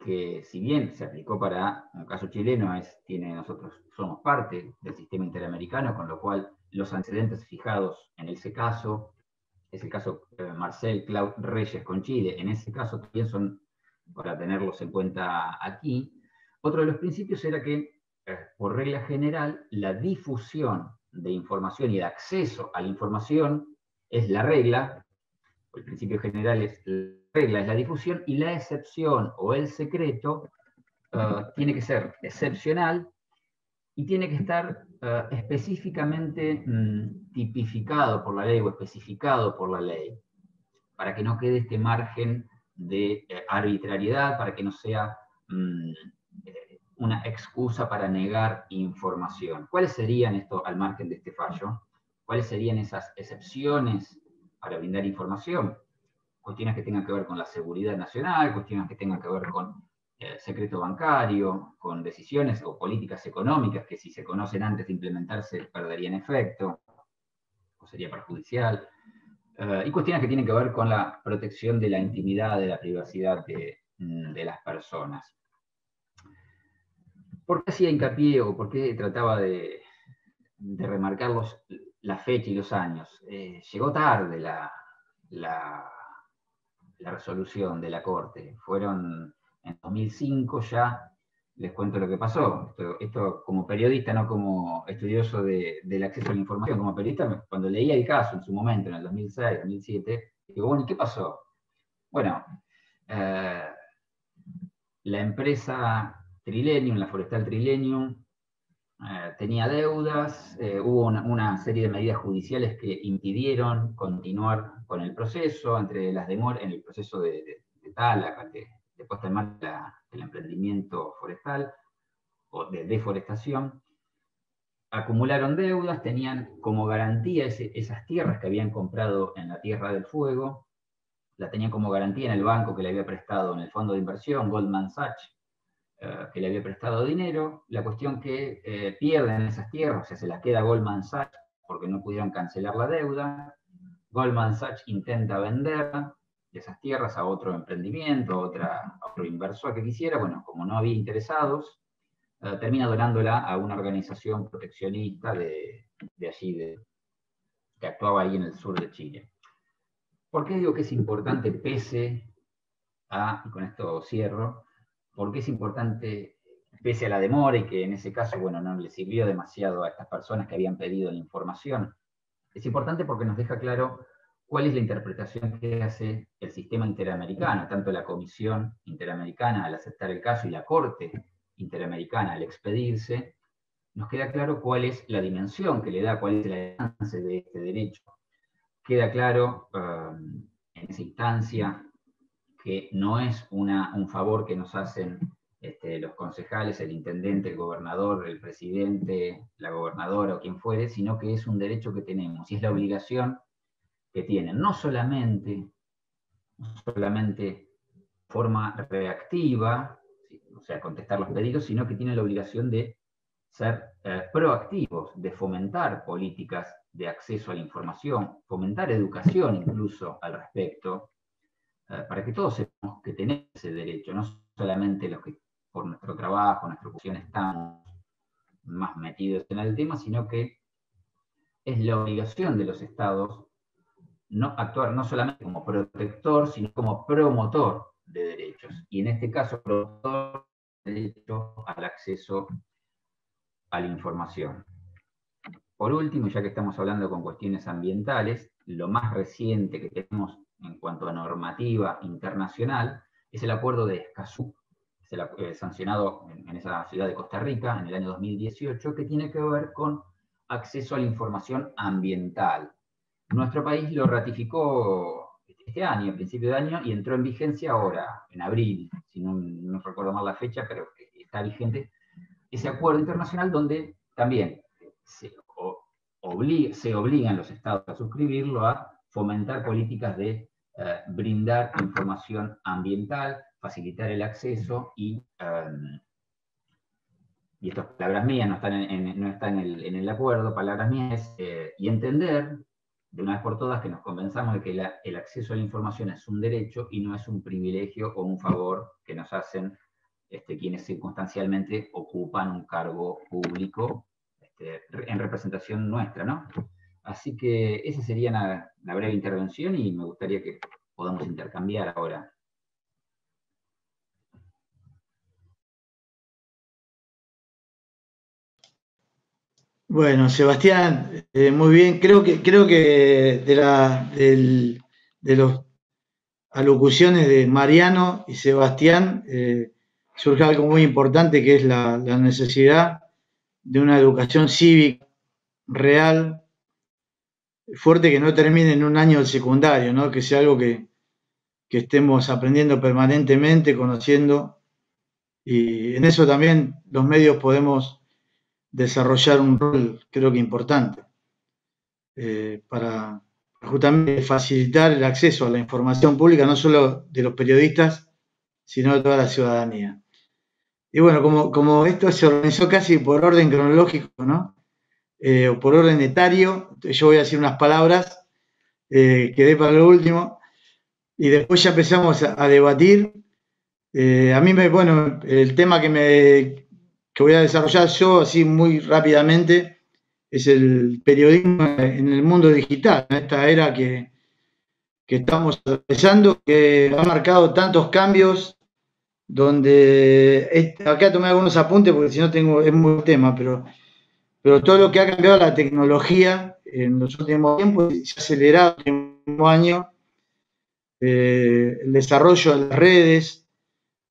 que, si bien se aplicó para un caso chileno, nosotros somos parte del sistema interamericano, con lo cual los antecedentes fijados en ese caso, es el caso Marcel Claude Reyes con Chile, en ese caso también son para tenerlos en cuenta aquí. Otro de los principios era que, por regla general, la difusión de información y el acceso a la información es la regla. El principio general es la regla, es la difusión, y la excepción o el secreto tiene que ser excepcional y tiene que estar específicamente tipificado por la ley o especificado por la ley, para que no quede este margen de arbitrariedad, para que no sea una excusa para negar información. ¿Cuáles serían, esto al margen de este fallo, cuáles serían esas excepciones para brindar información? Cuestiones que tengan que ver con la seguridad nacional, cuestiones que tengan que ver con secreto bancario, con decisiones o políticas económicas que, si se conocen antes de implementarse, perderían efecto o sería perjudicial, y cuestiones que tienen que ver con la protección de la intimidad, de la privacidad de las personas. ¿Por qué hacía hincapié o por qué trataba de remarcar la fecha y los años? Llegó tarde la resolución de la Corte. Fueron en 2005 ya. Les cuento lo que pasó. Esto como periodista, no como estudioso del acceso a la información. Como periodista, cuando leía el caso en su momento, en el 2006, 2007, digo, bueno, ¿y qué pasó? Bueno, la empresa Trilenium, la forestal Trilenium, tenía deudas, hubo una serie de medidas judiciales que impidieron continuar con el proceso, entre las demoras, en el proceso de tala, de puesta en marcha del emprendimiento forestal o de deforestación. Acumularon deudas, tenían como garantía esas tierras que habían comprado en la Tierra del Fuego, la tenían como garantía en el banco que le había prestado, en el fondo de inversión, Goldman Sachs, que le había prestado dinero. La cuestión que pierden esas tierras, o sea, se las queda Goldman Sachs porque no pudieron cancelar la deuda. Goldman Sachs intenta vender esas tierras a otro emprendimiento, a otro inversor que quisiera. Bueno, como no había interesados, termina donándola a una organización proteccionista de allí, que actuaba ahí en el sur de Chile. ¿Por qué digo que es importante pese a, y con esto cierro, por qué es importante pese a la demora y que en ese caso, bueno, no le sirvió demasiado a estas personas que habían pedido la información? Es importante porque nos deja claro cuál es la interpretación que hace el sistema interamericano, tanto la Comisión Interamericana al aceptar el caso y la Corte Interamericana al expedirse. Nos queda claro cuál es la dimensión que le da, cuál es el alcance de este derecho. Queda claro en esa instancia que no es un favor que nos hacen los concejales, el intendente, el gobernador, el presidente, la gobernadora o quien fuere, sino que es un derecho que tenemos y es la obligación que tienen, no solamente de forma reactiva, o sea, contestar los pedidos, sino que tienen la obligación de ser proactivos, de fomentar políticas de acceso a la información, fomentar educación incluso al respecto, para que todos sepamos que tenemos ese derecho, no solamente los que por nuestro trabajo, nuestra profesión estamos más metidos en el tema, sino que es la obligación de los estados no actuar no solamente como protector, sino como promotor de derechos. Y en este caso, promotor de derecho al acceso a la información. Por último, ya que estamos hablando con cuestiones ambientales, lo más reciente que tenemos en cuanto a normativa internacional es el acuerdo de Escazú, sancionado en esa ciudad de Costa Rica en el año 2018, que tiene que ver con acceso a la información ambiental. Nuestro país lo ratificó este año, a principio de año, y entró en vigencia ahora, en abril, si no recuerdo mal la fecha, pero está vigente ese acuerdo internacional donde también se obligan los estados a suscribirlo, a fomentar políticas de brindar información ambiental, facilitar el acceso y estas palabras mías no están en el acuerdo, palabras mías, y entender de una vez por todas que nos convenzamos de que el acceso a la información es un derecho y no es un privilegio o un favor que nos hacen quienes circunstancialmente ocupan un cargo público en representación nuestra, ¿no? Así que esa sería la breve intervención y me gustaría que podamos intercambiar ahora. Bueno, Sebastián, muy bien. Creo que de las alocuciones de Mariano y Sebastián surge algo muy importante, que es la necesidad de una educación cívica real, fuerte, que no termine en un año del secundario, ¿no? Que sea algo que estemos aprendiendo permanentemente, conociendo, y en eso también los medios podemos desarrollar un rol, creo que importante, para justamente facilitar el acceso a la información pública, no solo de los periodistas, sino de toda la ciudadanía. Y bueno, como esto se organizó casi por orden cronológico, ¿no? O por orden etario, yo voy a decir unas palabras, quedé para lo último, y después ya empezamos a debatir. A mí, el tema que me que voy a desarrollar yo así muy rápidamente es el periodismo en el mundo digital, en esta era que estamos atravesando, que ha marcado tantos cambios, donde acá tomé algunos apuntes porque si no tengo, es muy tema, pero todo lo que ha cambiado la tecnología en los últimos tiempos y se ha acelerado en el último año, el desarrollo de las redes,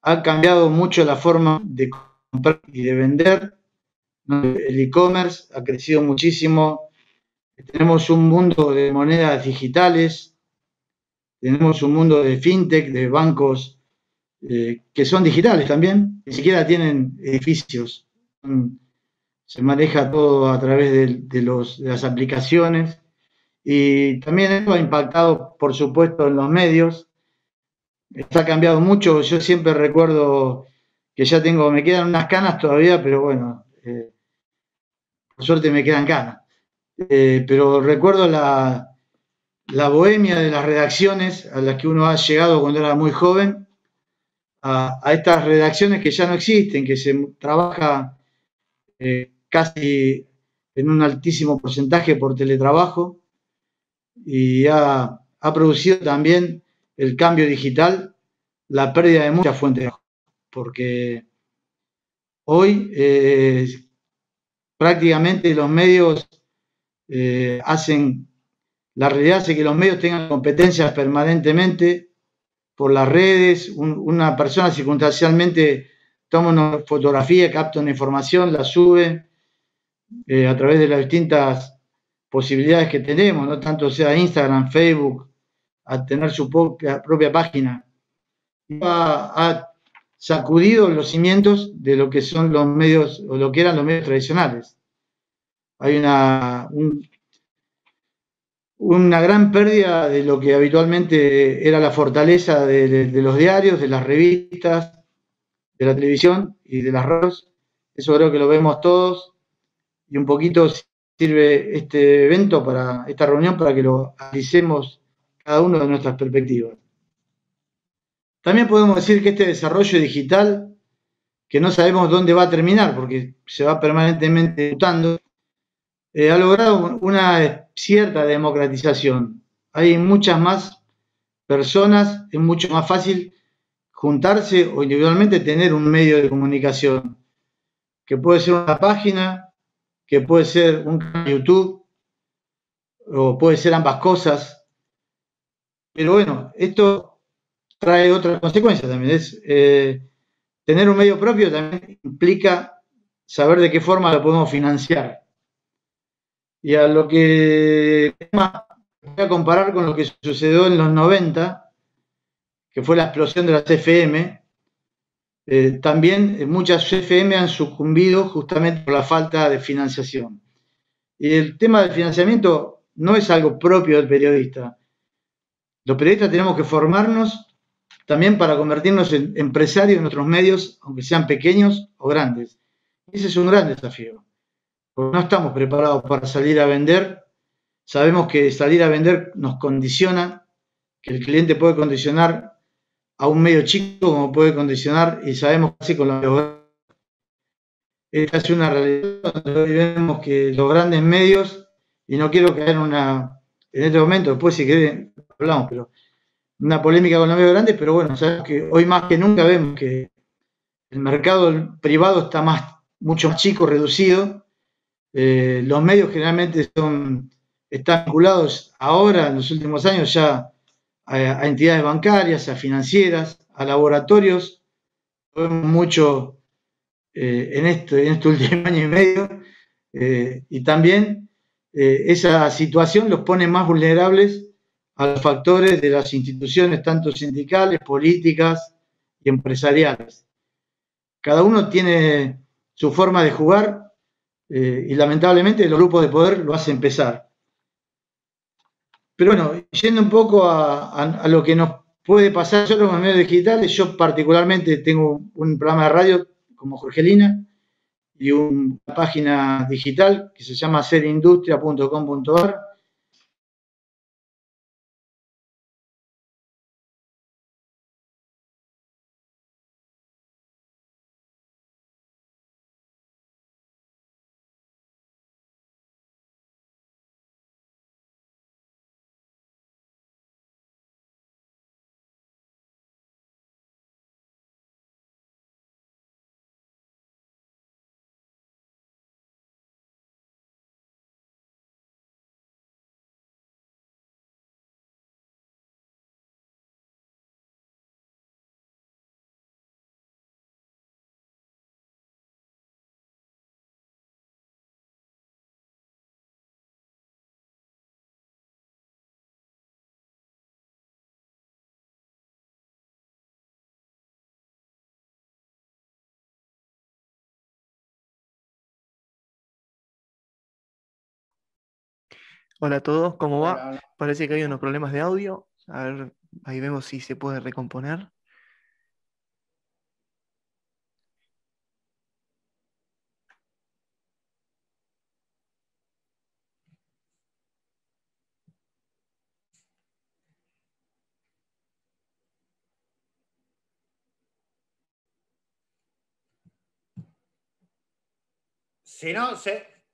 ha cambiado mucho la forma de comprar y de vender, ¿no? El e-commerce ha crecido muchísimo, tenemos un mundo de monedas digitales, tenemos un mundo de fintech, de bancos que son digitales también, ni siquiera tienen edificios, se maneja todo a través de las aplicaciones y también esto ha impactado, por supuesto, en los medios. Esto ha cambiado mucho, yo siempre recuerdo que ya me quedan unas canas todavía, pero bueno, por suerte me quedan canas. Pero recuerdo la bohemia de las redacciones a las que uno ha llegado cuando era muy joven, a estas redacciones que ya no existen, que se trabaja casi en un altísimo porcentaje por teletrabajo y ha producido también el cambio digital, la pérdida de muchas fuentes de trabajo, porque hoy prácticamente los medios la realidad hace que los medios tengan competencias permanentemente por las redes, una persona circunstancialmente toma una fotografía, capta una información, la sube a través de las distintas posibilidades que tenemos, no tanto sea Instagram, Facebook, a tener su propia página. Ha sacudido los cimientos de lo que son los medios, o lo que eran los medios tradicionales. Hay una gran pérdida de lo que habitualmente era la fortaleza de los diarios, de las revistas, de la televisión y de las radios. Eso creo que lo vemos todos y un poquito sirve este evento, esta reunión, para que lo analicemos cada uno de nuestras perspectivas. También podemos decir que este desarrollo digital, que no sabemos dónde va a terminar porque se va permanentemente mutando, ha logrado una cierta democratización. Hay muchas más personas, es mucho más fácil juntarse o individualmente tener un medio de comunicación, que puede ser una página, que puede ser un canal de YouTube, o puede ser ambas cosas. Pero bueno, esto trae otras consecuencias también. Tener un medio propio también implica saber de qué forma lo podemos financiar. Y a lo que voy a comparar con lo que sucedió en los 90, que fue la explosión de las FM, también muchas FM han sucumbido justamente por la falta de financiación. Y el tema del financiamiento no es algo propio del periodista. Los periodistas tenemos que formarnos también para convertirnos en empresarios de nuestros medios, aunque sean pequeños o grandes. Ese es un gran desafío, porque no estamos preparados para salir a vender. Sabemos que salir a vender nos condiciona, que el cliente puede condicionar a un medio chico como puede condicionar, y sabemos así con los medios. Esta es una realidad donde hoy vemos que los grandes medios, y no quiero caer en este momento, después si querés hablamos, pero una polémica con los medios grandes, pero bueno, sabemos que hoy más que nunca vemos que el mercado privado está mucho más chico, reducido. Los medios generalmente están vinculados ahora, en los últimos años, ya a entidades bancarias, a financieras, a laboratorios. Lo vemos mucho en este último año y medio, y también esa situación los pone más vulnerables a los factores de las instituciones, tanto sindicales, políticas y empresariales. Cada uno tiene su forma de jugar, y lamentablemente los grupos de poder lo hacen pesar. Pero bueno, yendo un poco a lo que nos puede pasar nosotros con los medios digitales, yo particularmente tengo un programa de radio como Jorgelina y una página digital que se llama serindustria.com.ar, Hola a todos, ¿cómo va? Hola, hola. Parece que hay unos problemas de audio. A ver, ahí vemos si se puede recomponer. Si no,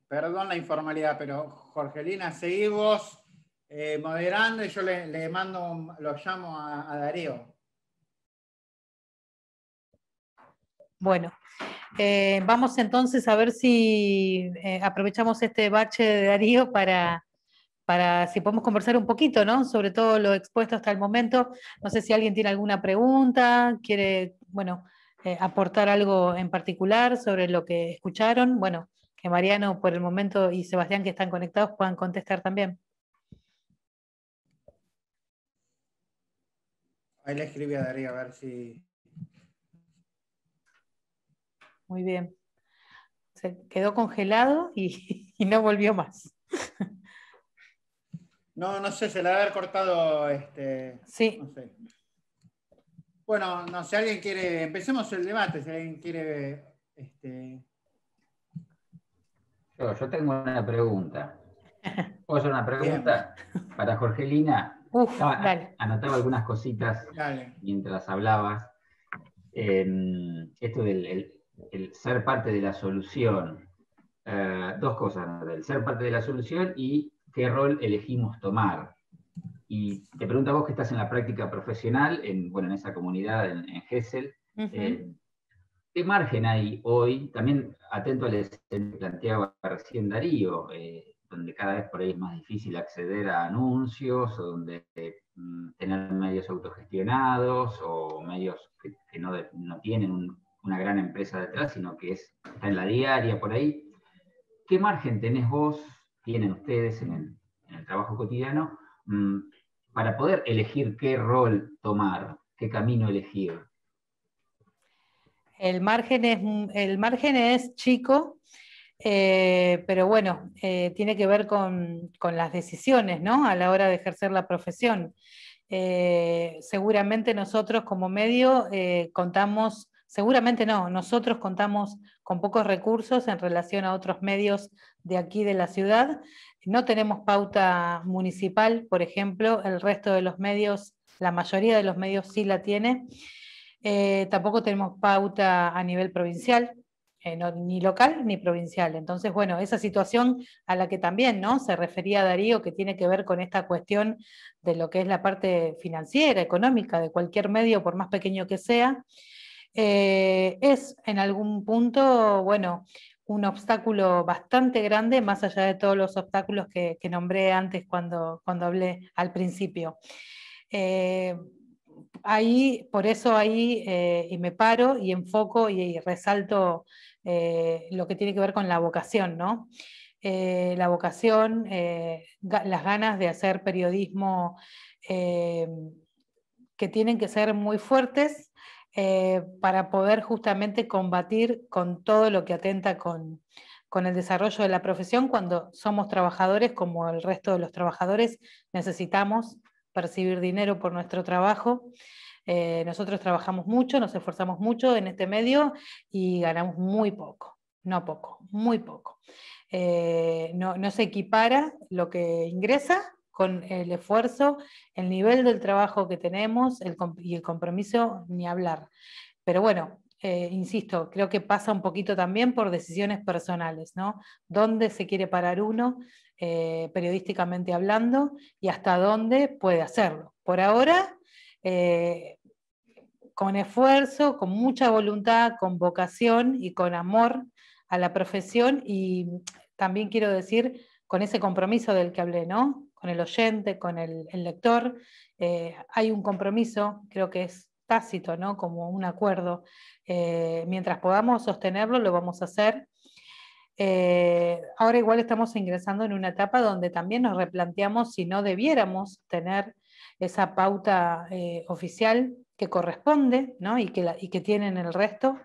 perdón la informalidad, pero Jorgelina, seguí vos moderando y yo le mando, lo llamo a Darío. Bueno, vamos entonces a ver si aprovechamos este bache de Darío para si podemos conversar un poquito, ¿no? Sobre todo lo expuesto hasta el momento. No sé si alguien tiene alguna pregunta, quiere, bueno, aportar algo en particular sobre lo que escucharon. Bueno, que Mariano por el momento y Sebastián que están conectados puedan contestar también. Ahí le escribí a Darío a ver si... Muy bien. Se quedó congelado y no volvió más. No sé, se le ha de haber cortado, Sí. no sé. Bueno, no sé, alguien quiere, empecemos el debate, si alguien quiere, Yo tengo una pregunta. ¿Puedo hacer una bien, pregunta para Jorgelina? Dale. Anotaba algunas cositas dale. mientras hablabas. Esto del el ser parte de la solución. Dos cosas, el ser parte de la solución y qué rol elegimos tomar. Y te pregunto a vos que estás en la práctica profesional, en esa comunidad, en Gesell, ¿qué margen hay hoy? También atento al escenario que planteaba recién Darío, donde cada vez por ahí es más difícil acceder a anuncios, o donde tener medios autogestionados, o medios que no tienen una gran empresa detrás, sino que está en la diaria por ahí. ¿Qué margen tenés vos, tienen ustedes en el trabajo cotidiano, para poder elegir qué rol tomar, qué camino elegir? El margen es chico, pero bueno, tiene que ver con las decisiones, ¿no? A la hora de ejercer la profesión. Seguramente nosotros como medio contamos, seguramente no, nosotros contamos con pocos recursos en relación a otros medios de aquí de la ciudad. No tenemos pauta municipal, por ejemplo, el resto de los medios, la mayoría de los medios sí la tiene. Tampoco tenemos pauta a nivel provincial, ni local ni provincial. Entonces, bueno, esa situación a la que también, ¿no?, se refería Darío, que tiene que ver con esta cuestión de lo que es la parte financiera, económica de cualquier medio, por más pequeño que sea, es en algún punto, bueno, un obstáculo bastante grande, más allá de todos los obstáculos que nombré antes cuando hablé al principio. Por eso ahí y me paro y enfoco y resalto lo que tiene que ver con la vocación, ¿no? La vocación, las ganas de hacer periodismo que tienen que ser muy fuertes para poder justamente combatir con todo lo que atenta con el desarrollo de la profesión. Cuando somos trabajadores, como el resto de los trabajadores, necesitamos percibir dinero por nuestro trabajo. Nosotros trabajamos mucho, nos esforzamos mucho en este medio y ganamos muy poco, no poco, muy poco. No se equipara lo que ingresa con el esfuerzo, el nivel del trabajo que tenemos y el compromiso, ni hablar. Pero bueno, insisto, creo que pasa un poquito también por decisiones personales, ¿no? ¿Dónde se quiere parar uno, periodísticamente hablando, y hasta dónde puede hacerlo? Por ahora, con esfuerzo, con mucha voluntad, con vocación y con amor a la profesión, y también quiero decir, con ese compromiso del que hablé, ¿no? Con el oyente, con el lector, hay un compromiso, creo que es tácito, ¿no? Como un acuerdo. Mientras podamos sostenerlo, lo vamos a hacer. Ahora igual estamos ingresando en una etapa donde también nos replanteamos si no debiéramos tener esa pauta oficial que corresponde, ¿no? y que tienen el resto.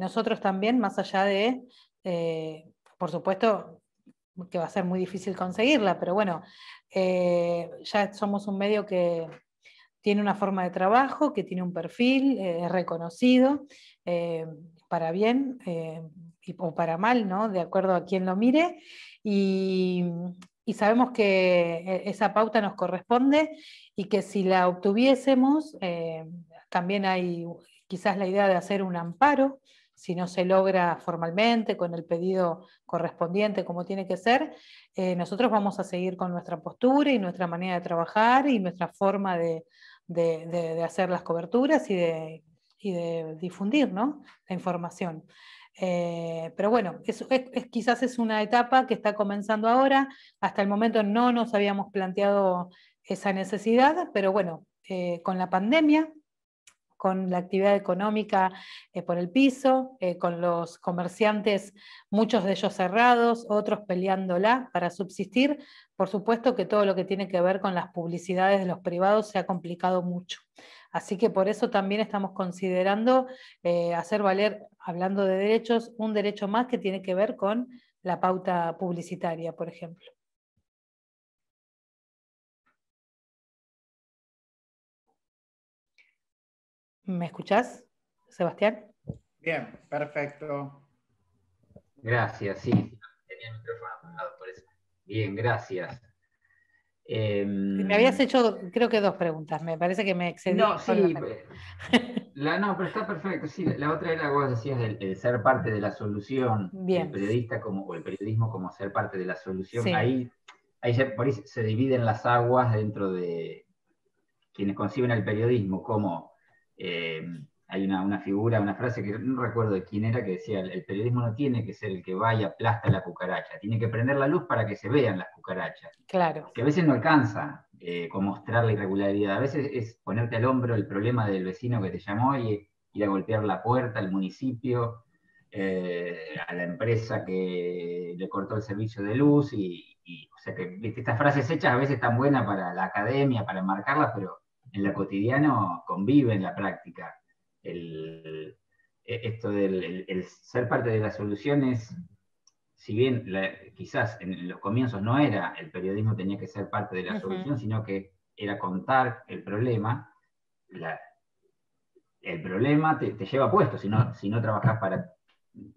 Nosotros también, más allá de, por supuesto, que va a ser muy difícil conseguirla, pero bueno, ya somos un medio que tiene una forma de trabajo, que tiene un perfil, es reconocido, eh, para bien o para mal, ¿no? De acuerdo a quien lo mire, y, y sabemos que esa pauta nos corresponde y que si la obtuviésemos, también hay quizás la idea de hacer un amparo, si no se logra formalmente, con el pedido correspondiente como tiene que ser, nosotros vamos a seguir con nuestra postura y nuestra manera de trabajar y nuestra forma de hacer las coberturas y de difundir, ¿no?, la información. Pero bueno, quizás es una etapa que está comenzando ahora. Hasta el momento no nos habíamos planteado esa necesidad, pero bueno, con la pandemia, con la actividad económica por el piso, con los comerciantes, muchos de ellos cerrados, otros peleándola para subsistir, por supuesto que todo lo que tiene que ver con las publicidades de los privados se ha complicado mucho. Así que por eso también estamos considerando hacer valer, hablando de derechos, un derecho más que tiene que ver con la pauta publicitaria, por ejemplo. ¿Me escuchás, Sebastián? Bien, perfecto. Gracias, sí, tenía el micrófono apagado por eso. Bien, gracias. Me habías hecho, creo que 2 preguntas, me parece que me excedí. No, sí, no, pero está perfecto. Sí, la otra era, vos decías, el ser parte de la solución, Bien. el periodista o el periodismo como ser parte de la solución. Sí. Ahí por ahí se dividen las aguas dentro de quienes conciben el periodismo, como hay una figura, una frase que no recuerdo de quién era, que decía, el periodismo no tiene que ser el que va y aplasta la cucaracha, tiene que prender la luz para que se vean las cucarachas. Claro. Que a veces no alcanza con mostrar la irregularidad, a veces es ponerte al hombro el problema del vecino que te llamó y ir a golpear la puerta al municipio, a la empresa que le cortó el servicio de luz, o sea que ¿viste? Estas frases hechas a veces están buenas para la academia, para marcarlas, pero en lo cotidiano convive en la práctica. Esto del el ser parte de las soluciones, si bien quizás en los comienzos no era el periodismo tenía que ser parte de la solución, sino que era contar el problema, el problema te lleva puesto si no trabajás para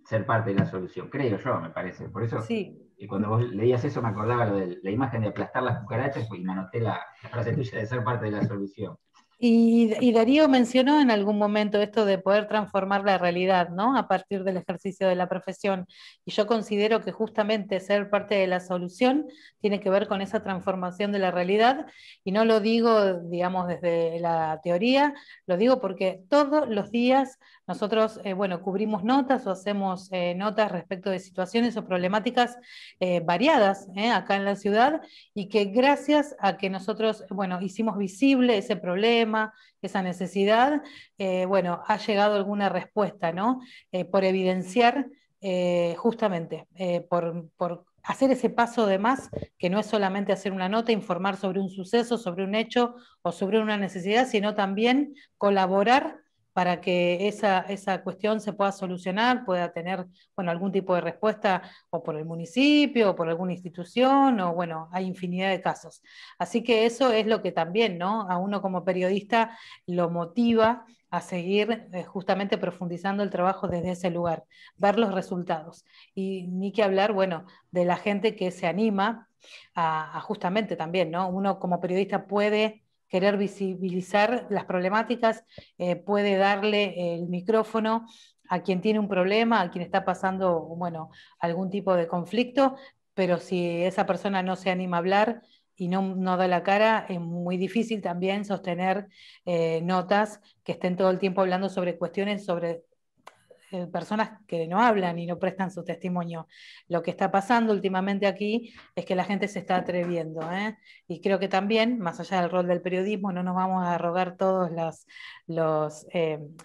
ser parte de la solución, creo yo, me parece. Por eso, sí. Cuando vos leías eso me acordaba lo de la imagen de aplastar las cucarachas y me anoté la frase tuya de ser parte de la solución. Y Darío mencionó en algún momento esto de poder transformar la realidad, ¿no?, a partir del ejercicio de la profesión. Y yo considero que justamente ser parte de la solución tiene que ver con esa transformación de la realidad. Y no lo digo, digamos, desde la teoría, lo digo porque todos los días nosotros, cubrimos notas o hacemos notas respecto de situaciones o problemáticas variadas acá en la ciudad, y que gracias a que nosotros, hicimos visible ese problema, esa necesidad, ha llegado alguna respuesta, ¿no? Por evidenciar justamente, por hacer ese paso de más, que no es solamente hacer una nota, informar sobre un suceso, sobre un hecho o sobre una necesidad, sino también colaborar para que esa cuestión se pueda solucionar, pueda tener algún tipo de respuesta o por el municipio o por alguna institución, o hay infinidad de casos. Así que eso es lo que también, ¿no?, a uno como periodista lo motiva a seguir justamente profundizando el trabajo desde ese lugar, ver los resultados. Y ni que hablar, de la gente que se anima a justamente también, ¿no? Uno como periodista puede querer visibilizar las problemáticas, puede darle el micrófono a quien tiene un problema, a quien está pasando, algún tipo de conflicto, pero si esa persona no se anima a hablar y no da la cara, es muy difícil también sostener notas que estén todo el tiempo hablando sobre cuestiones, sobre personas que no hablan y no prestan su testimonio. Lo que está pasando últimamente aquí es que la gente se está atreviendo, y creo que también, más allá del rol del periodismo, no nos vamos a arrogar todos los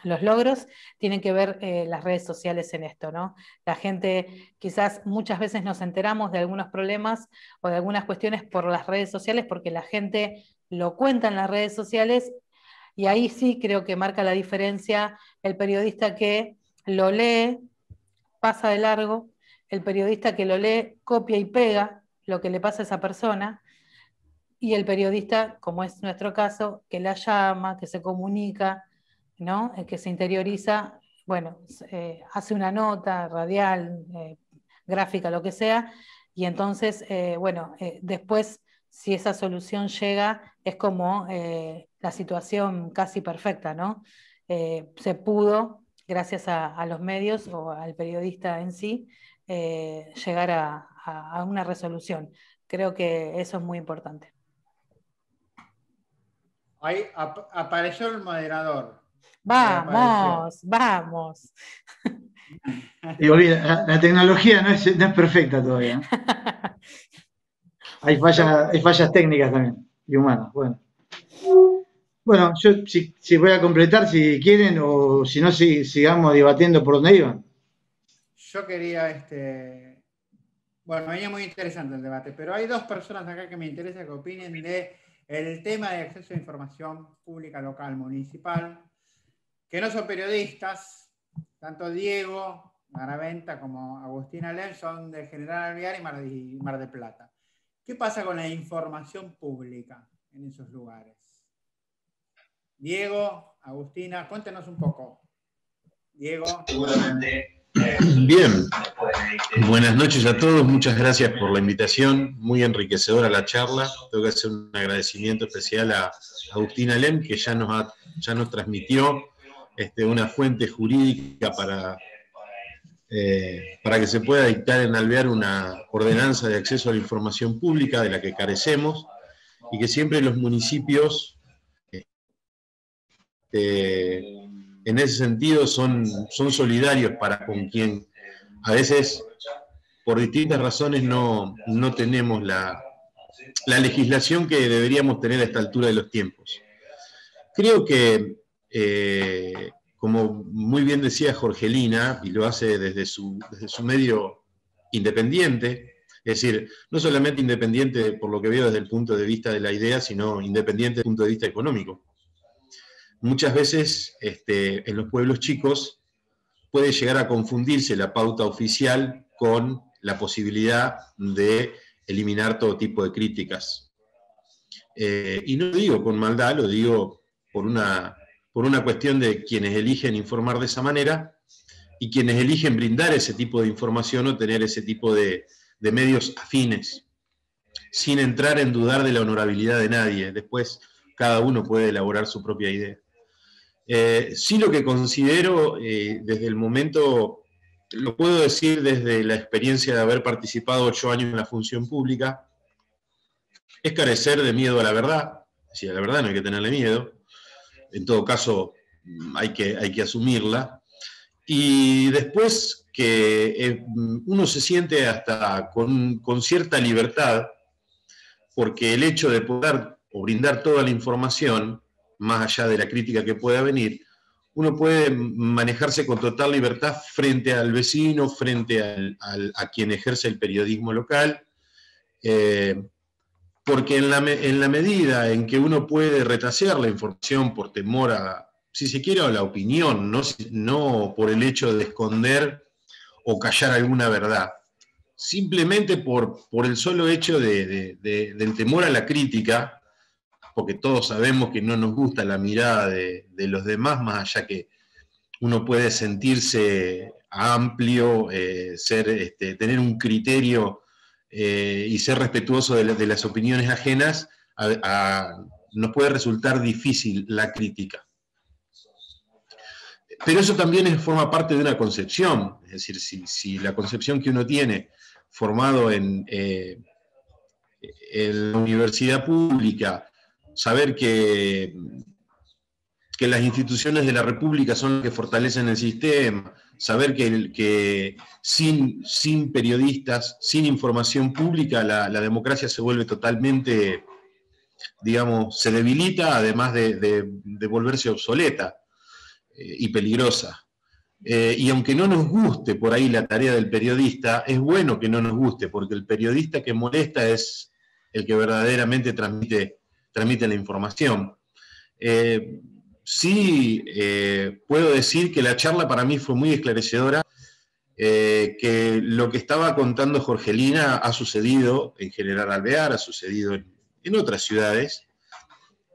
logros, tienen que ver las redes sociales en esto, ¿no? La gente, quizás muchas veces nos enteramos de algunos problemas o de algunas cuestiones por las redes sociales, porque la gente lo cuenta en las redes sociales, y ahí sí creo que marca la diferencia el periodista que lo lee, pasa de largo, el periodista que lo lee copia y pega lo que le pasa a esa persona, y el periodista, como es nuestro caso, que la llama, que se comunica, ¿no? Que se interioriza, bueno, hace una nota radial, gráfica, lo que sea, y entonces, bueno, después, si esa solución llega, es como la situación casi perfecta, ¿no? Se pudo, gracias a los medios o al periodista en sí, llegar a una resolución. Creo que eso es muy importante. Ahí apareció el moderador. Vamos, vamos. Y olvida, la tecnología no es perfecta todavía. Hay fallas técnicas también, y humanas. Bueno, yo si voy a completar, si quieren, o si no, sigamos debatiendo por dónde iban. Yo quería, bueno, venía muy interesante el debate, pero hay dos personas acá que me interesa que opinen de el tema de acceso a información pública local, municipal, que no son periodistas. Tanto Diego Maraventa como Agustín Alem son de General Alvear y Mar del Plata. ¿Qué pasa con la información pública en esos lugares? Diego, Agustina, cuéntenos un poco. Diego. Bien, buenas noches a todos, muchas gracias por la invitación, muy enriquecedora la charla. Tengo que hacer un agradecimiento especial a Agustín Alem, que ya nos transmitió una fuente jurídica para que se pueda dictar en Alvear una ordenanza de acceso a la información pública de la que carecemos, y que siempre los municipios en ese sentido son solidarios para con quien a veces por distintas razones no tenemos la legislación que deberíamos tener a esta altura de los tiempos. Creo que, como muy bien decía Jorgelina, y lo hace desde su medio independiente, es decir, no solamente independiente por lo que veo desde el punto de vista de la idea, sino independiente desde el punto de vista económico. Muchas veces en los pueblos chicos puede llegar a confundirse la pauta oficial con la posibilidad de eliminar todo tipo de críticas. Y no lo digo con maldad, lo digo por una cuestión de quienes eligen informar de esa manera y quienes eligen brindar ese tipo de información o tener ese tipo de medios afines, sin entrar en dudar de la honorabilidad de nadie. Después cada uno puede elaborar su propia idea. Sí, lo que considero desde el momento, lo puedo decir desde la experiencia de haber participado 8 años en la función pública, es carecer de miedo a la verdad. Si a la verdad no hay que tenerle miedo, en todo caso hay que asumirla, y después que uno se siente hasta con cierta libertad, porque el hecho de poder o brindar toda la información, más allá de la crítica que pueda venir, uno puede manejarse con total libertad frente al vecino, frente a quien ejerce el periodismo local, porque en la medida en que uno puede retrasear la información por temor a, si se quiere, a la opinión, no por el hecho de esconder o callar alguna verdad, simplemente por el solo hecho del temor a la crítica, porque todos sabemos que no nos gusta la mirada de los demás, más allá que uno puede sentirse amplio, tener un criterio y ser respetuoso de las opiniones ajenas, nos puede resultar difícil la crítica. Pero eso también forma parte de una concepción, es decir, si la concepción que uno tiene formado en la universidad pública, saber que las instituciones de la República son las que fortalecen el sistema, saber que sin periodistas, sin información pública, la democracia se vuelve totalmente, digamos, se debilita, además de volverse obsoleta y peligrosa. Y aunque no nos guste por ahí la tarea del periodista, es bueno que no nos guste, porque el periodista que molesta es el que verdaderamente transmite la información. Sí, puedo decir que la charla para mí fue muy esclarecedora que lo que estaba contando Jorgelina ha sucedido en General Alvear, ha sucedido en otras ciudades,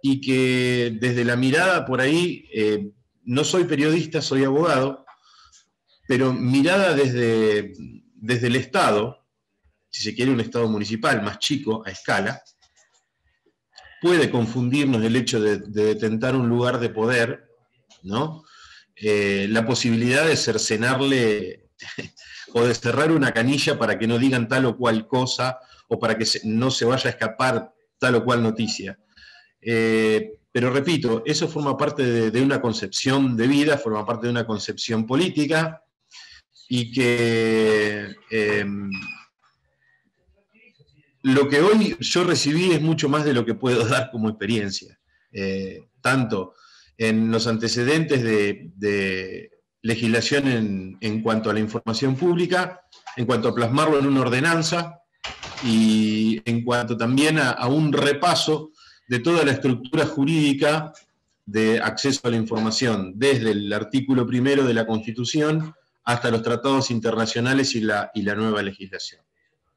y que desde la mirada por ahí, no soy periodista, soy abogado, pero mirada desde el Estado, si se quiere un Estado municipal más chico, a escala, puede confundirnos el hecho de detentar un lugar de poder, ¿no? La posibilidad de cercenarle o de cerrar una canilla para que no digan tal o cual cosa, o para que no se vaya a escapar tal o cual noticia. Pero repito, eso forma parte de una concepción de vida, forma parte de una concepción política, y que lo que hoy yo recibí es mucho más de lo que puedo dar como experiencia, tanto en los antecedentes de legislación en cuanto a la información pública, en cuanto a plasmarlo en una ordenanza, y en cuanto también a un repaso de toda la estructura jurídica de acceso a la información, desde el artículo 1 de la Constitución hasta los tratados internacionales y la nueva legislación.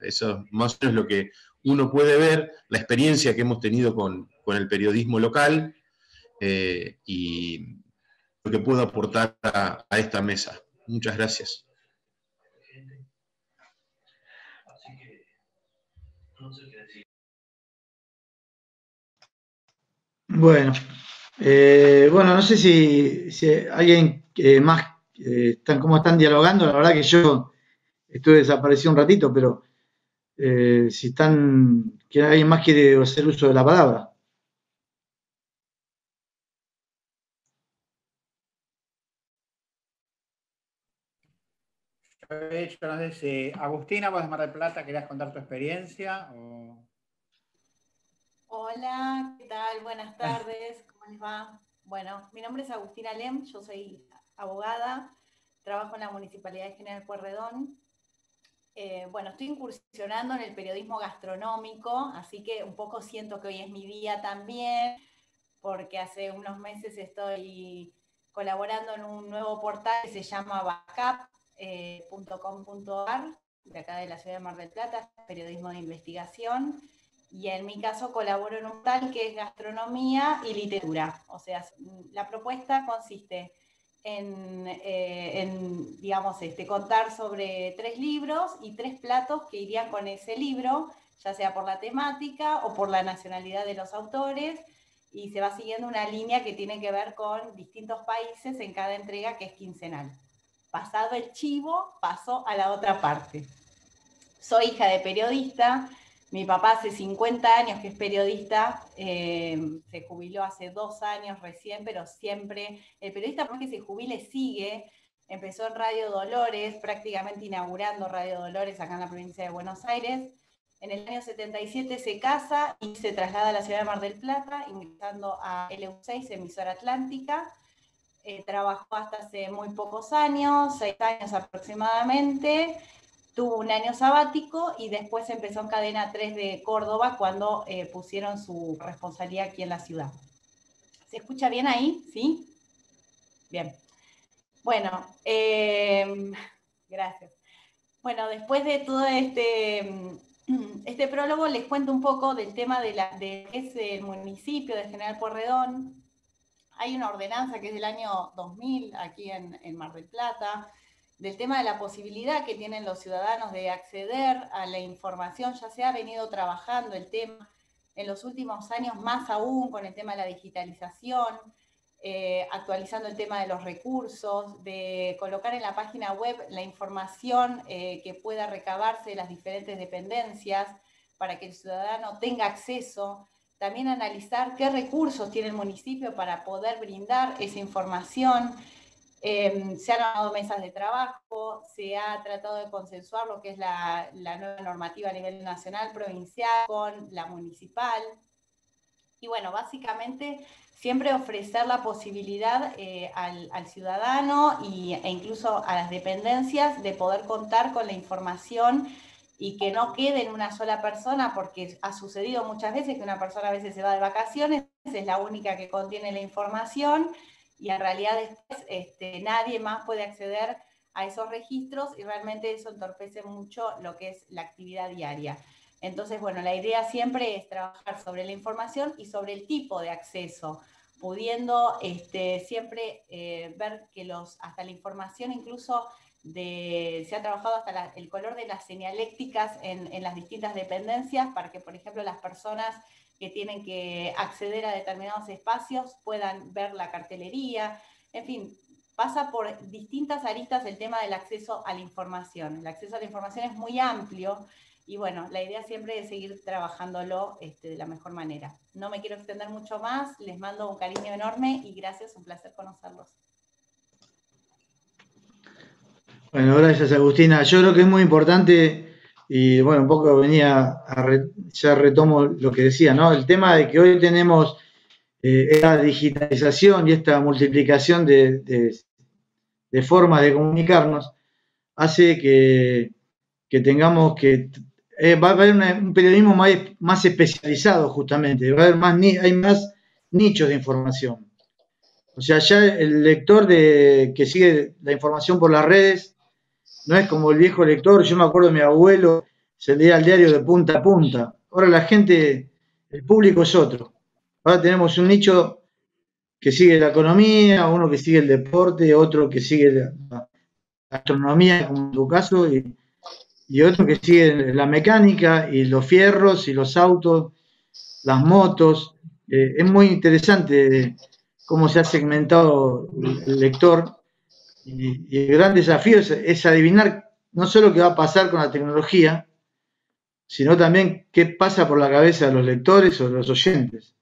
Eso más o menos es lo que uno puede ver, la experiencia que hemos tenido con el periodismo local, y lo que puedo aportar a esta mesa. Muchas gracias. Bueno, no sé si alguien más cómo están dialogando. La verdad que yo estuve desaparecido un ratito, pero si que alguien más quiere hacer uso de la palabra. De hecho, no sé si Agustina, vos de Mar del Plata, querías contar tu experiencia. Hola, ¿qué tal? Buenas tardes, ¿cómo les va? Bueno, mi nombre es Agustina Lem, yo soy abogada, trabajo en la Municipalidad de General Pueyrredón. Estoy incursionando en el periodismo gastronómico, así que un poco siento que hoy es mi día también, porque hace unos meses estoy colaborando en un nuevo portal que se llama backup.com.ar, de acá de la ciudad de Mar del Plata, periodismo de investigación. Y en mi caso colaboro en un portal que es gastronomía y literatura. O sea, la propuesta consiste en digamos, contar sobre 3 libros y 3 platos que irían con ese libro, ya sea por la temática o por la nacionalidad de los autores, y se va siguiendo una línea que tiene que ver con distintos países en cada entrega, que es quincenal. Pasado el chivo, paso a la otra parte. Soy hija de periodista. Mi papá hace 50 años que es periodista, se jubiló hace 2 años recién, pero siempre, el periodista por más que se jubile sigue. Empezó en Radio Dolores, prácticamente inaugurando Radio Dolores acá en la provincia de Buenos Aires. En el año 77 se casa y se traslada a la ciudad de Mar del Plata, ingresando a LU6, emisora Atlántica. Trabajó hasta hace muy pocos años, 6 años aproximadamente. Tuvo un año sabático y después empezó en Cadena 3 de Córdoba cuando pusieron su responsabilidad aquí en la ciudad. ¿Se escucha bien ahí? ¿Sí? Bien. Bueno, gracias. Bueno, después de todo este prólogo, les cuento un poco del tema de es el municipio de General Pueyrredón. Hay una ordenanza que es del año 2000 aquí en Mar del Plata, del tema de la posibilidad que tienen los ciudadanos de acceder a la información. Ya se ha venido trabajando el tema en los últimos años, más aún con el tema de la digitalización, actualizando el tema de los recursos, de colocar en la página web la información que pueda recabarse de las diferentes dependencias para que el ciudadano tenga acceso. También analizar qué recursos tiene el municipio para poder brindar esa información. Se han armado mesas de trabajo, se ha tratado de consensuar lo que es la nueva normativa a nivel nacional, provincial, con la municipal. Y bueno, básicamente siempre ofrecer la posibilidad al ciudadano e incluso a las dependencias de poder contar con la información y que no quede en una sola persona, porque ha sucedido muchas veces que una persona a veces se va de vacaciones, es la única que contiene la información, y en realidad después nadie más puede acceder a esos registros y realmente eso entorpece mucho lo que es la actividad diaria. Entonces, bueno, la idea siempre es trabajar sobre la información y sobre el tipo de acceso, pudiendo siempre ver que hasta la información incluso se ha trabajado hasta el color de las señalécticas en las distintas dependencias para que, por ejemplo, las personas que tienen que acceder a determinados espacios puedan ver la cartelería. En fin, pasa por distintas aristas el tema del acceso a la información. El acceso a la información es muy amplio y bueno, la idea siempre es seguir trabajándolo de la mejor manera. No me quiero extender mucho más, les mando un cariño enorme y gracias, un placer conocerlos. Bueno, gracias Agustina. Yo creo que es muy importante, y bueno, un poco ya retomo lo que decía, ¿no? El tema de que hoy tenemos esta digitalización y esta multiplicación de formas de comunicarnos, hace que tengamos que... va a haber un periodismo más especializado justamente, va a haber hay más nichos de información. O sea, ya el lector que sigue la información por las redes no es como el viejo lector. Yo me acuerdo de mi abuelo, se leía el diario de punta a punta. Ahora la gente, el público es otro. Ahora tenemos un nicho que sigue la economía, uno que sigue el deporte, otro que sigue la gastronomía, como en tu caso, y otro que sigue la mecánica y los fierros y los autos, las motos. Es muy interesante cómo se ha segmentado el lector. Y el gran desafío es adivinar no solo qué va a pasar con la tecnología, sino también qué pasa por la cabeza de los lectores o de los oyentes.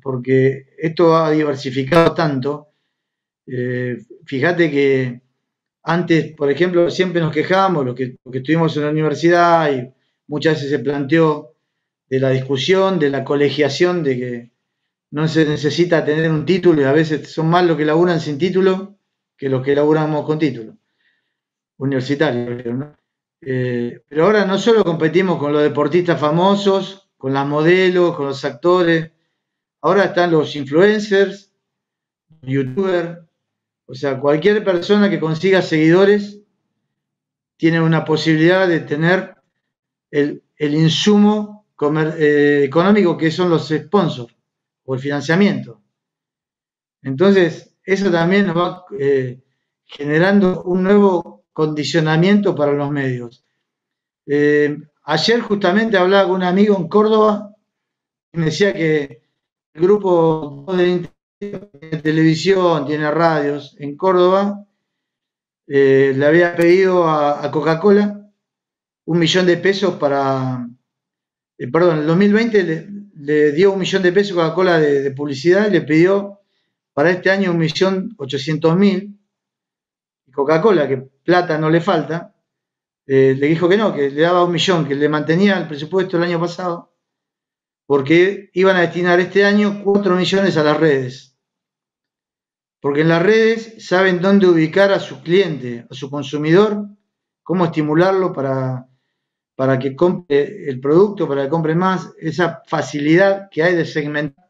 Porque esto ha diversificado tanto. Fíjate que antes, por ejemplo, siempre nos quejábamos, los que estuvimos en la universidad, y muchas veces se planteó de la discusión, de la colegiación, de que no se necesita tener un título y a veces son más los que laburan sin título que los que laburamos con título universitario, ¿no? Pero ahora no solo competimos con los deportistas famosos, con las modelos, con los actores, ahora están los influencers, youtubers, o sea, cualquier persona que consiga seguidores tiene una posibilidad de tener el insumo económico que son los sponsors o el financiamiento. Entonces, eso también nos va generando un nuevo condicionamiento para los medios. Ayer justamente hablaba con un amigo en Córdoba y me decía que el grupo de tiene televisión, tiene radios en Córdoba, le había pedido a Coca-Cola 1 millón de pesos para... perdón, en el 2020 le dio 1 millón de pesos Coca-Cola de publicidad y le pidió para este año 1.800.000, y Coca-Cola, que plata no le falta, le dijo que no, que le daba 1 millón, que le mantenía el presupuesto el año pasado, porque iban a destinar este año 4 millones a las redes. Porque en las redes saben dónde ubicar a su cliente, a su consumidor, cómo estimularlo para que compre el producto, para que compre más, esa facilidad que hay de segmentar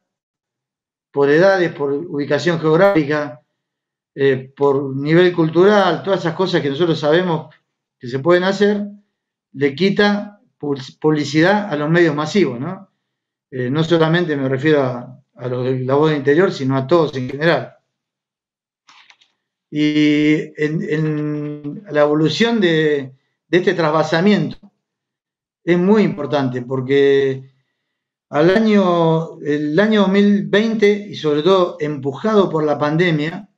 por edades, por ubicación geográfica, por nivel cultural, todas esas cosas que nosotros sabemos que se pueden hacer, le quita publicidad a los medios masivos, ¿no? No solamente me refiero a los de La Voz del Interior, sino a todos en general. Y en la evolución de este trasvasamiento es muy importante porque el año 2020, y sobre todo empujado por la pandemia,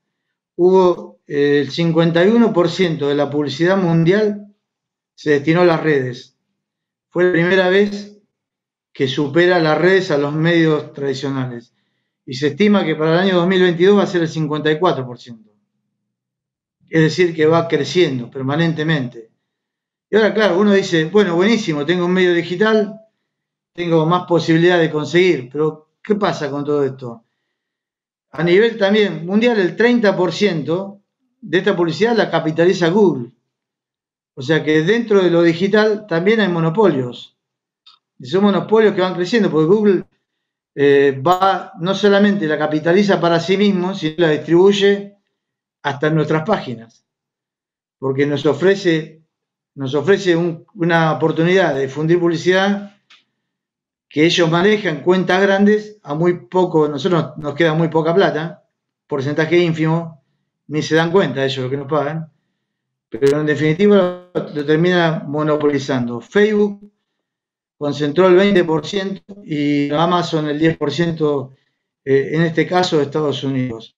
hubo el 51% de la publicidad mundial se destinó a las redes. Fue la primera vez que supera las redes a los medios tradicionales. Y se estima que para el año 2022 va a ser el 54%. Es decir, que va creciendo permanentemente. Y ahora, claro, uno dice, bueno, buenísimo, tengo un medio digital, tengo más posibilidad de conseguir, pero ¿qué pasa con todo esto? A nivel también mundial, el 30% de esta publicidad la capitaliza Google. O sea que dentro de lo digital también hay monopolios. Y son monopolios que van creciendo, porque Google no solamente la capitaliza para sí mismo, sino la distribuye hasta en nuestras páginas. porque nos ofrece una oportunidad de difundir publicidad que ellos manejan cuentas grandes a muy poco, nosotros nos queda muy poca plata, porcentaje ínfimo, ni se dan cuenta de ellos lo que nos pagan, pero en definitiva lo termina monopolizando. Facebook concentró el 20% y Amazon el 10%, en este caso de Estados Unidos,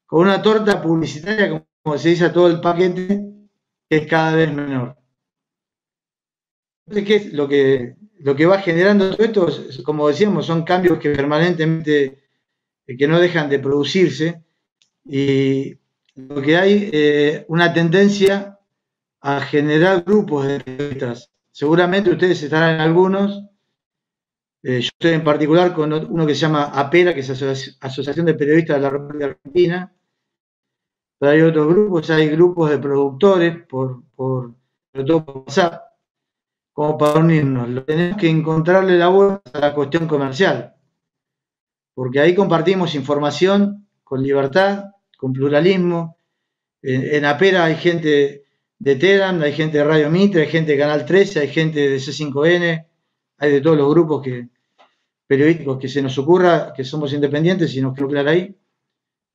con una torta publicitaria, como se dice, a todo el paquete, que es cada vez menor. Entonces, ¿qué es lo que va generando todo esto? Como decíamos, son cambios que permanentemente, que no dejan de producirse, y lo que hay una tendencia a generar grupos de periodistas. Seguramente ustedes estarán en algunos. Yo estoy en particular con uno que se llama APERA, que es Asociación de Periodistas de la República Argentina. Pero hay otros grupos, hay grupos de productores, sobre todo por WhatsApp, como para unirnos. Lo tenemos que encontrarle la vuelta a la cuestión comercial, porque ahí compartimos información con libertad, con pluralismo. En APERA hay gente de Telam, hay gente de Radio Mitre, hay gente de Canal 13, hay gente de C5N, hay de todos los grupos periodísticos que se nos ocurra, que somos independientes y nos quedó claro ahí.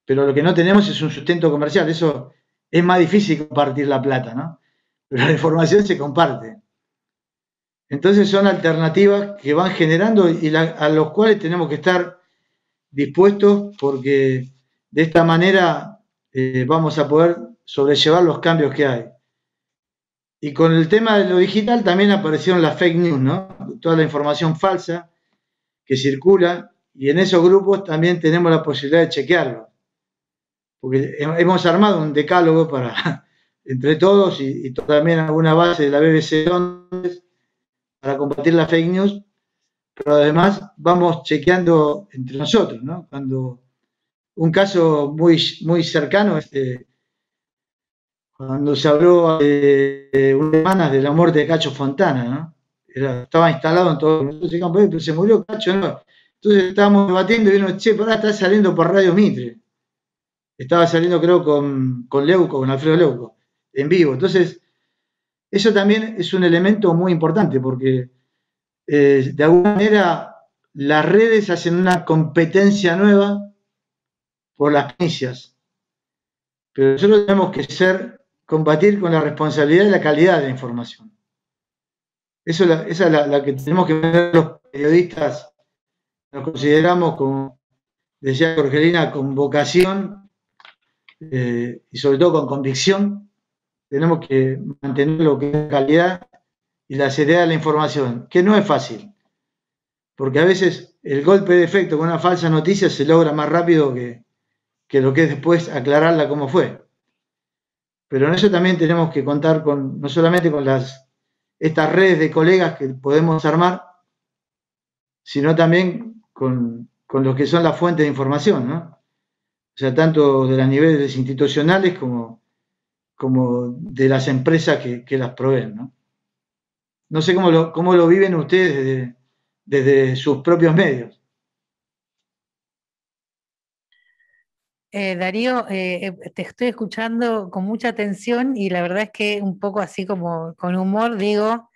Pero lo que no tenemos es un sustento comercial. Eso es más difícil compartir la plata, ¿no? Pero la información se comparte. Entonces son alternativas que van generando y a los cuales tenemos que estar dispuestos, porque de esta manera vamos a poder sobrellevar los cambios que hay. Y con el tema de lo digital también aparecieron las fake news, ¿no? Toda la información falsa que circula, y en esos grupos también tenemos la posibilidad de chequearlo. Porque hemos armado un decálogo entre todos y también alguna base de la BBC Londres para combatir la fake news, pero además vamos chequeando entre nosotros, ¿no? Cuando un caso muy, muy cercano, cuando se habló de unas semanas de la muerte de Cacho Fontana, ¿no? Estaba instalado en todo, nosotros llegamos, pero se murió Cacho, ¿no? Entonces estábamos debatiendo y uno, pará, está saliendo por Radio Mitre. Estaba saliendo, creo, con Leuco, con Alfredo Leuco, en vivo. Entonces, eso también es un elemento muy importante, porque de alguna manera las redes hacen una competencia nueva por las primicias. Pero nosotros tenemos que combatir con la responsabilidad y la calidad de la información. Esa es la que tenemos que ver los periodistas. Nos consideramos, como decía Jorgelina, con vocación, y sobre todo con convicción. Tenemos que mantener lo que es la calidad y la seriedad de la información, que no es fácil, porque a veces el golpe de efecto con una falsa noticia se logra más rápido que lo que es después aclararla como fue. Pero en eso también tenemos que contar no solamente con estas redes de colegas que podemos armar, sino también con lo que son las fuentes de información, ¿no? O sea, tanto de los niveles institucionales como de las empresas que las proveen, ¿no? No sé cómo lo viven ustedes desde sus propios medios. Darío, te estoy escuchando con mucha atención y la verdad es que un poco así como con humor digo,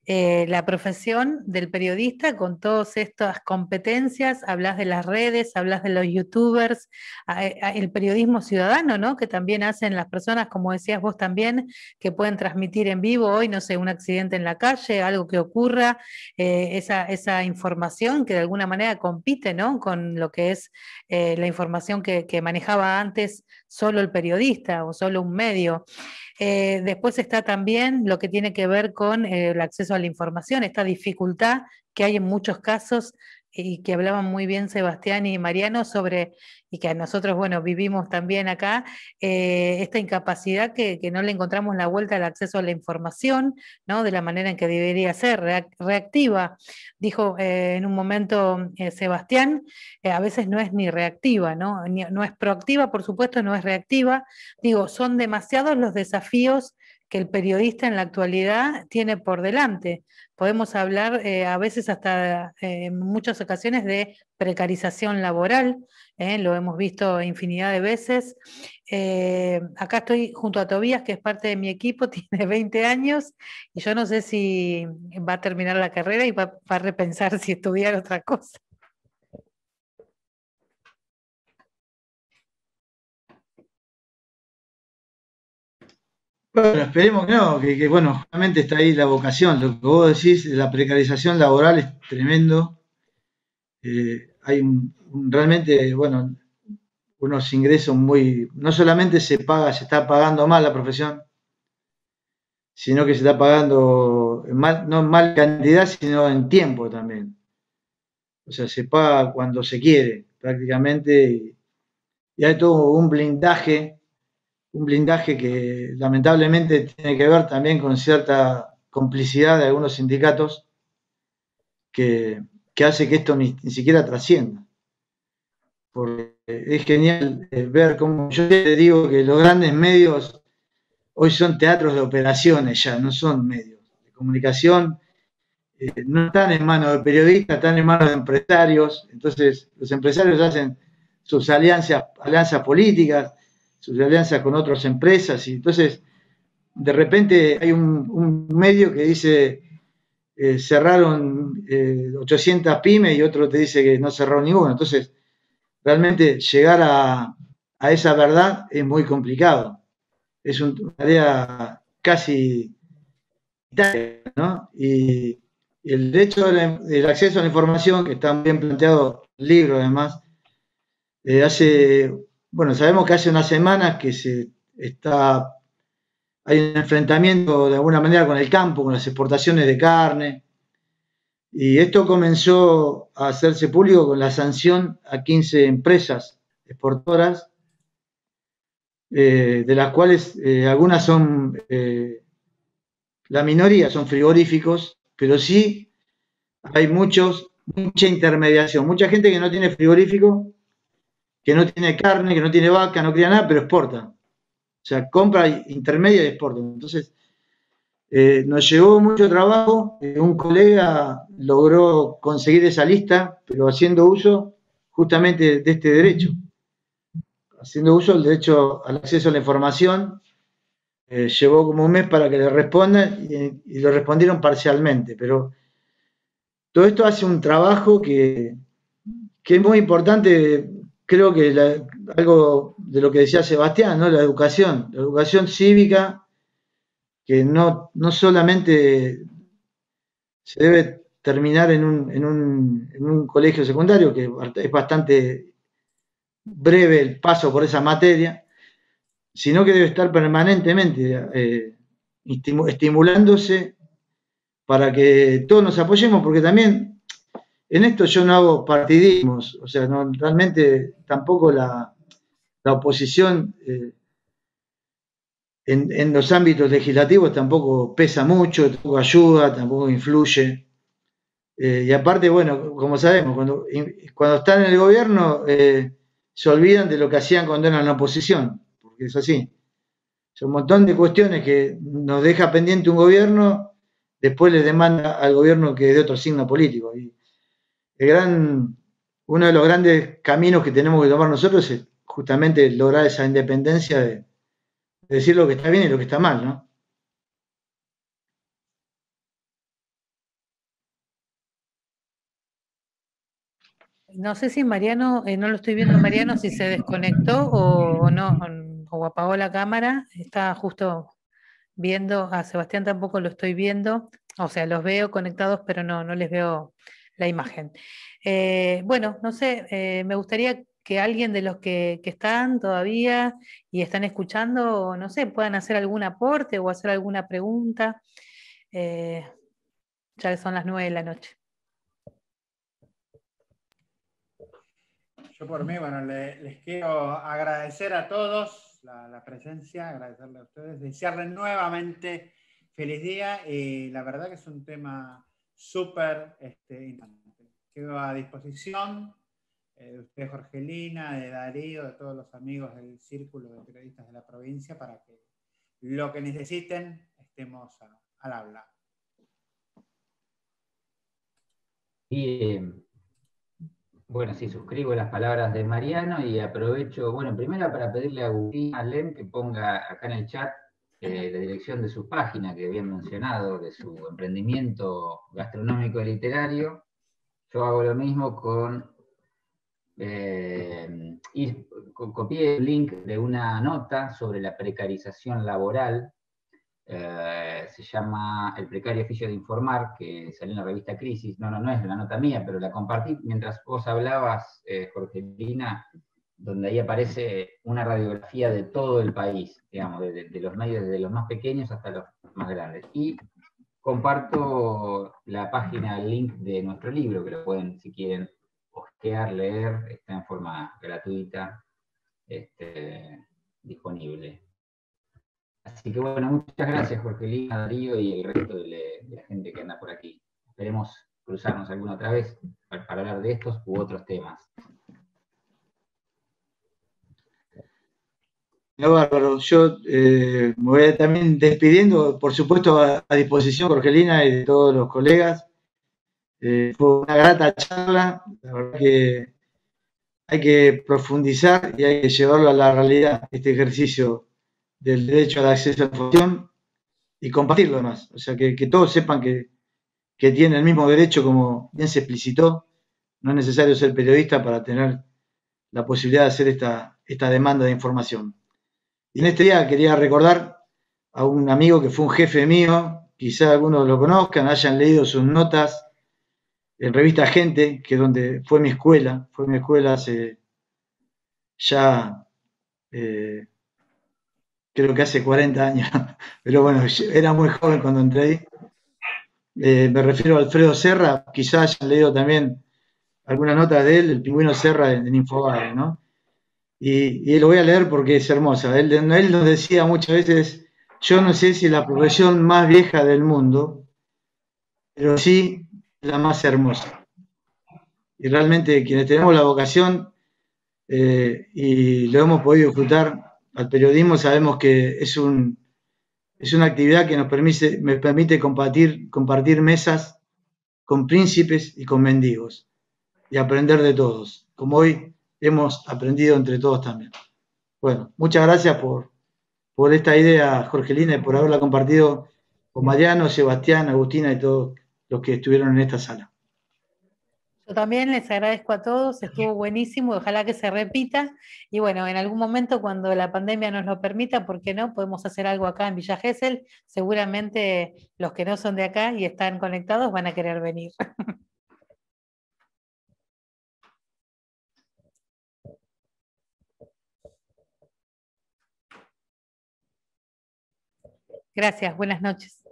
la profesión del periodista con todas estas competencias, hablas de las redes, hablas de los youtubers, el periodismo ciudadano, ¿no? Que también hacen las personas, como decías vos también, que pueden transmitir en vivo hoy, no sé, un accidente en la calle, algo que ocurra, esa información que de alguna manera compite, ¿no? Con lo que es la información que manejaba antes solo el periodista o solo un medio. Después está también lo que tiene que ver con el acceso a la información, esta dificultad que hay en muchos casos y que hablaban muy bien Sebastián y Mariano sobre, y que nosotros, bueno, vivimos también acá, esta incapacidad que no le encontramos la vuelta al acceso a la información, ¿no? De la manera en que debería ser, reactiva. Dijo en un momento Sebastián, a veces no es ni reactiva, ¿no? No es proactiva, por supuesto, no es reactiva. Digo, son demasiados los desafíos que el periodista en la actualidad tiene por delante. Podemos hablar a veces hasta en muchas ocasiones de precarización laboral, lo hemos visto infinidad de veces. Acá estoy junto a Tobías, que es parte de mi equipo, tiene 20 años, y yo no sé si va a terminar la carrera y va a repensar si estudiar otra cosa. Bueno, esperemos que no, que, bueno, justamente está ahí la vocación. Lo que vos decís, la precarización laboral es tremendo. Hay realmente, bueno, unos ingresos muy, no solamente se está pagando mal la profesión, sino que se está pagando no en mal cantidad, sino en tiempo también. O sea, se paga cuando se quiere, prácticamente, y hay todo un blindaje que lamentablemente tiene que ver también con cierta complicidad de algunos sindicatos que hace que esto ni siquiera trascienda. Porque es genial ver cómo, yo te digo que los grandes medios hoy son teatros de operaciones ya, no son medios de comunicación, no están en manos de periodistas, están en manos de empresarios. Entonces los empresarios hacen sus alianzas políticas, sus alianzas con otras empresas, y entonces de repente hay un medio que dice cerraron 800 pymes y otro te dice que no cerraron ninguna. Entonces realmente llegar a esa verdad es muy complicado. Es una tarea casi vital, ¿no? Y el derecho del acceso a la información, que está bien planteado en el libro además, bueno, sabemos que hace unas semanas que hay un enfrentamiento de alguna manera con el campo, con las exportaciones de carne, y esto comenzó a hacerse público con la sanción a 15 empresas exportadoras, de las cuales algunas son, la minoría son frigoríficos, pero sí hay mucha intermediación, mucha gente que no tiene frigorífico, que no tiene carne, que no tiene vaca, no cría nada, pero exporta. O sea, compra, intermedia y exporta. Entonces, nos llevó mucho trabajo, un colega logró conseguir esa lista, pero haciendo uso justamente de este derecho, haciendo uso del derecho al acceso a la información. Llevó como un mes para que le respondan y lo respondieron parcialmente, pero todo esto hace un trabajo que es muy importante. Creo que algo de lo que decía Sebastián, ¿no? La educación cívica, que no solamente se debe terminar en un colegio secundario, que es bastante breve el paso por esa materia, sino que debe estar permanentemente estimulándose para que todos nos apoyemos, porque también en esto yo no hago partidismos, o sea, no, realmente tampoco la oposición en los ámbitos legislativos tampoco pesa mucho, tampoco ayuda, tampoco influye. Y aparte, bueno, como sabemos, cuando están en el gobierno se olvidan de lo que hacían cuando eran en la oposición, porque es así. Son un montón de cuestiones que nos deja pendiente un gobierno, después le demanda al gobierno que dé otro signo político. Y uno de los grandes caminos que tenemos que tomar nosotros es justamente lograr esa independencia de decir lo que está bien y lo que está mal, ¿no? No sé si Mariano, no lo estoy viendo Mariano, si se desconectó o no, o apagó la cámara. Está justo viendo, a Sebastián tampoco lo estoy viendo, o sea, los veo conectados, pero no les veo la imagen. Bueno, no sé, me gustaría que alguien de los que están todavía y están escuchando, no sé, puedan hacer algún aporte o hacer alguna pregunta, ya que son las 9 de la noche. Yo por mí, bueno, les quiero agradecer a todos la presencia, agradecerle a ustedes, desearles nuevamente feliz día, y la verdad que es un tema súper importante. Quedo a disposición de usted, Jorgelina, de Darío, de todos los amigos del Círculo de Periodistas de la provincia, para que lo que necesiten, estemos al habla. Y bueno, sí, suscribo las palabras de Mariano y aprovecho, bueno, primero para pedirle a Agustín Alem que ponga acá en el chat la dirección de su página que habían mencionado, de su emprendimiento gastronómico y literario. Yo hago lo mismo y copié el link de una nota sobre la precarización laboral. Se llama El precario oficio de informar, que salió en la revista Crisis. No es la nota mía, pero la compartí mientras vos hablabas, Jorgelina, donde ahí aparece una radiografía de todo el país, digamos, de los medios, desde los más pequeños hasta los más grandes. Y comparto la página, el link de nuestro libro, que lo pueden, si quieren, hojear, leer, está en forma gratuita, disponible. Así que bueno, muchas gracias Jorgelina, Darío y el resto de la gente que anda por aquí. Esperemos cruzarnos alguna otra vez para hablar de estos u otros temas. No, bárbaro. Yo me voy también despidiendo, por supuesto, a disposición, Jorgelina, y de todos los colegas. Fue una grata charla. La verdad que hay que profundizar y hay que llevarlo a la realidad, este ejercicio del derecho al acceso a la información y compartirlo además. O sea, que todos sepan que tienen el mismo derecho, como bien se explicitó. No es necesario ser periodista para tener la posibilidad de hacer esta demanda de información. Y en este día quería recordar a un amigo que fue un jefe mío, quizá algunos lo conozcan, hayan leído sus notas en revista Gente, que es donde fue mi escuela hace ya, creo que hace 40 años, pero bueno, era muy joven cuando entré ahí. Me refiero a Alfredo Serra, quizá hayan leído también algunas notas de él, el Pingüino Serra en Infobae, ¿no? Y lo voy a leer porque es hermosa. Él nos decía muchas veces, yo no sé si es la profesión más vieja del mundo, pero sí la más hermosa. Y realmente quienes tenemos la vocación y lo hemos podido disfrutar al periodismo, sabemos que es una actividad que me permite compartir mesas con príncipes y con mendigos y aprender de todos, como hoy hemos aprendido entre todos también. Bueno, muchas gracias por esta idea, Jorgelina, y por haberla compartido con Mariano, Sebastián, Agustina y todos los que estuvieron en esta sala. Yo también les agradezco a todos, estuvo buenísimo, ojalá que se repita. Y bueno, en algún momento cuando la pandemia nos lo permita, ¿por qué no? Podemos hacer algo acá en Villa Gesell. Seguramente los que no son de acá y están conectados van a querer venir. Gracias, buenas noches.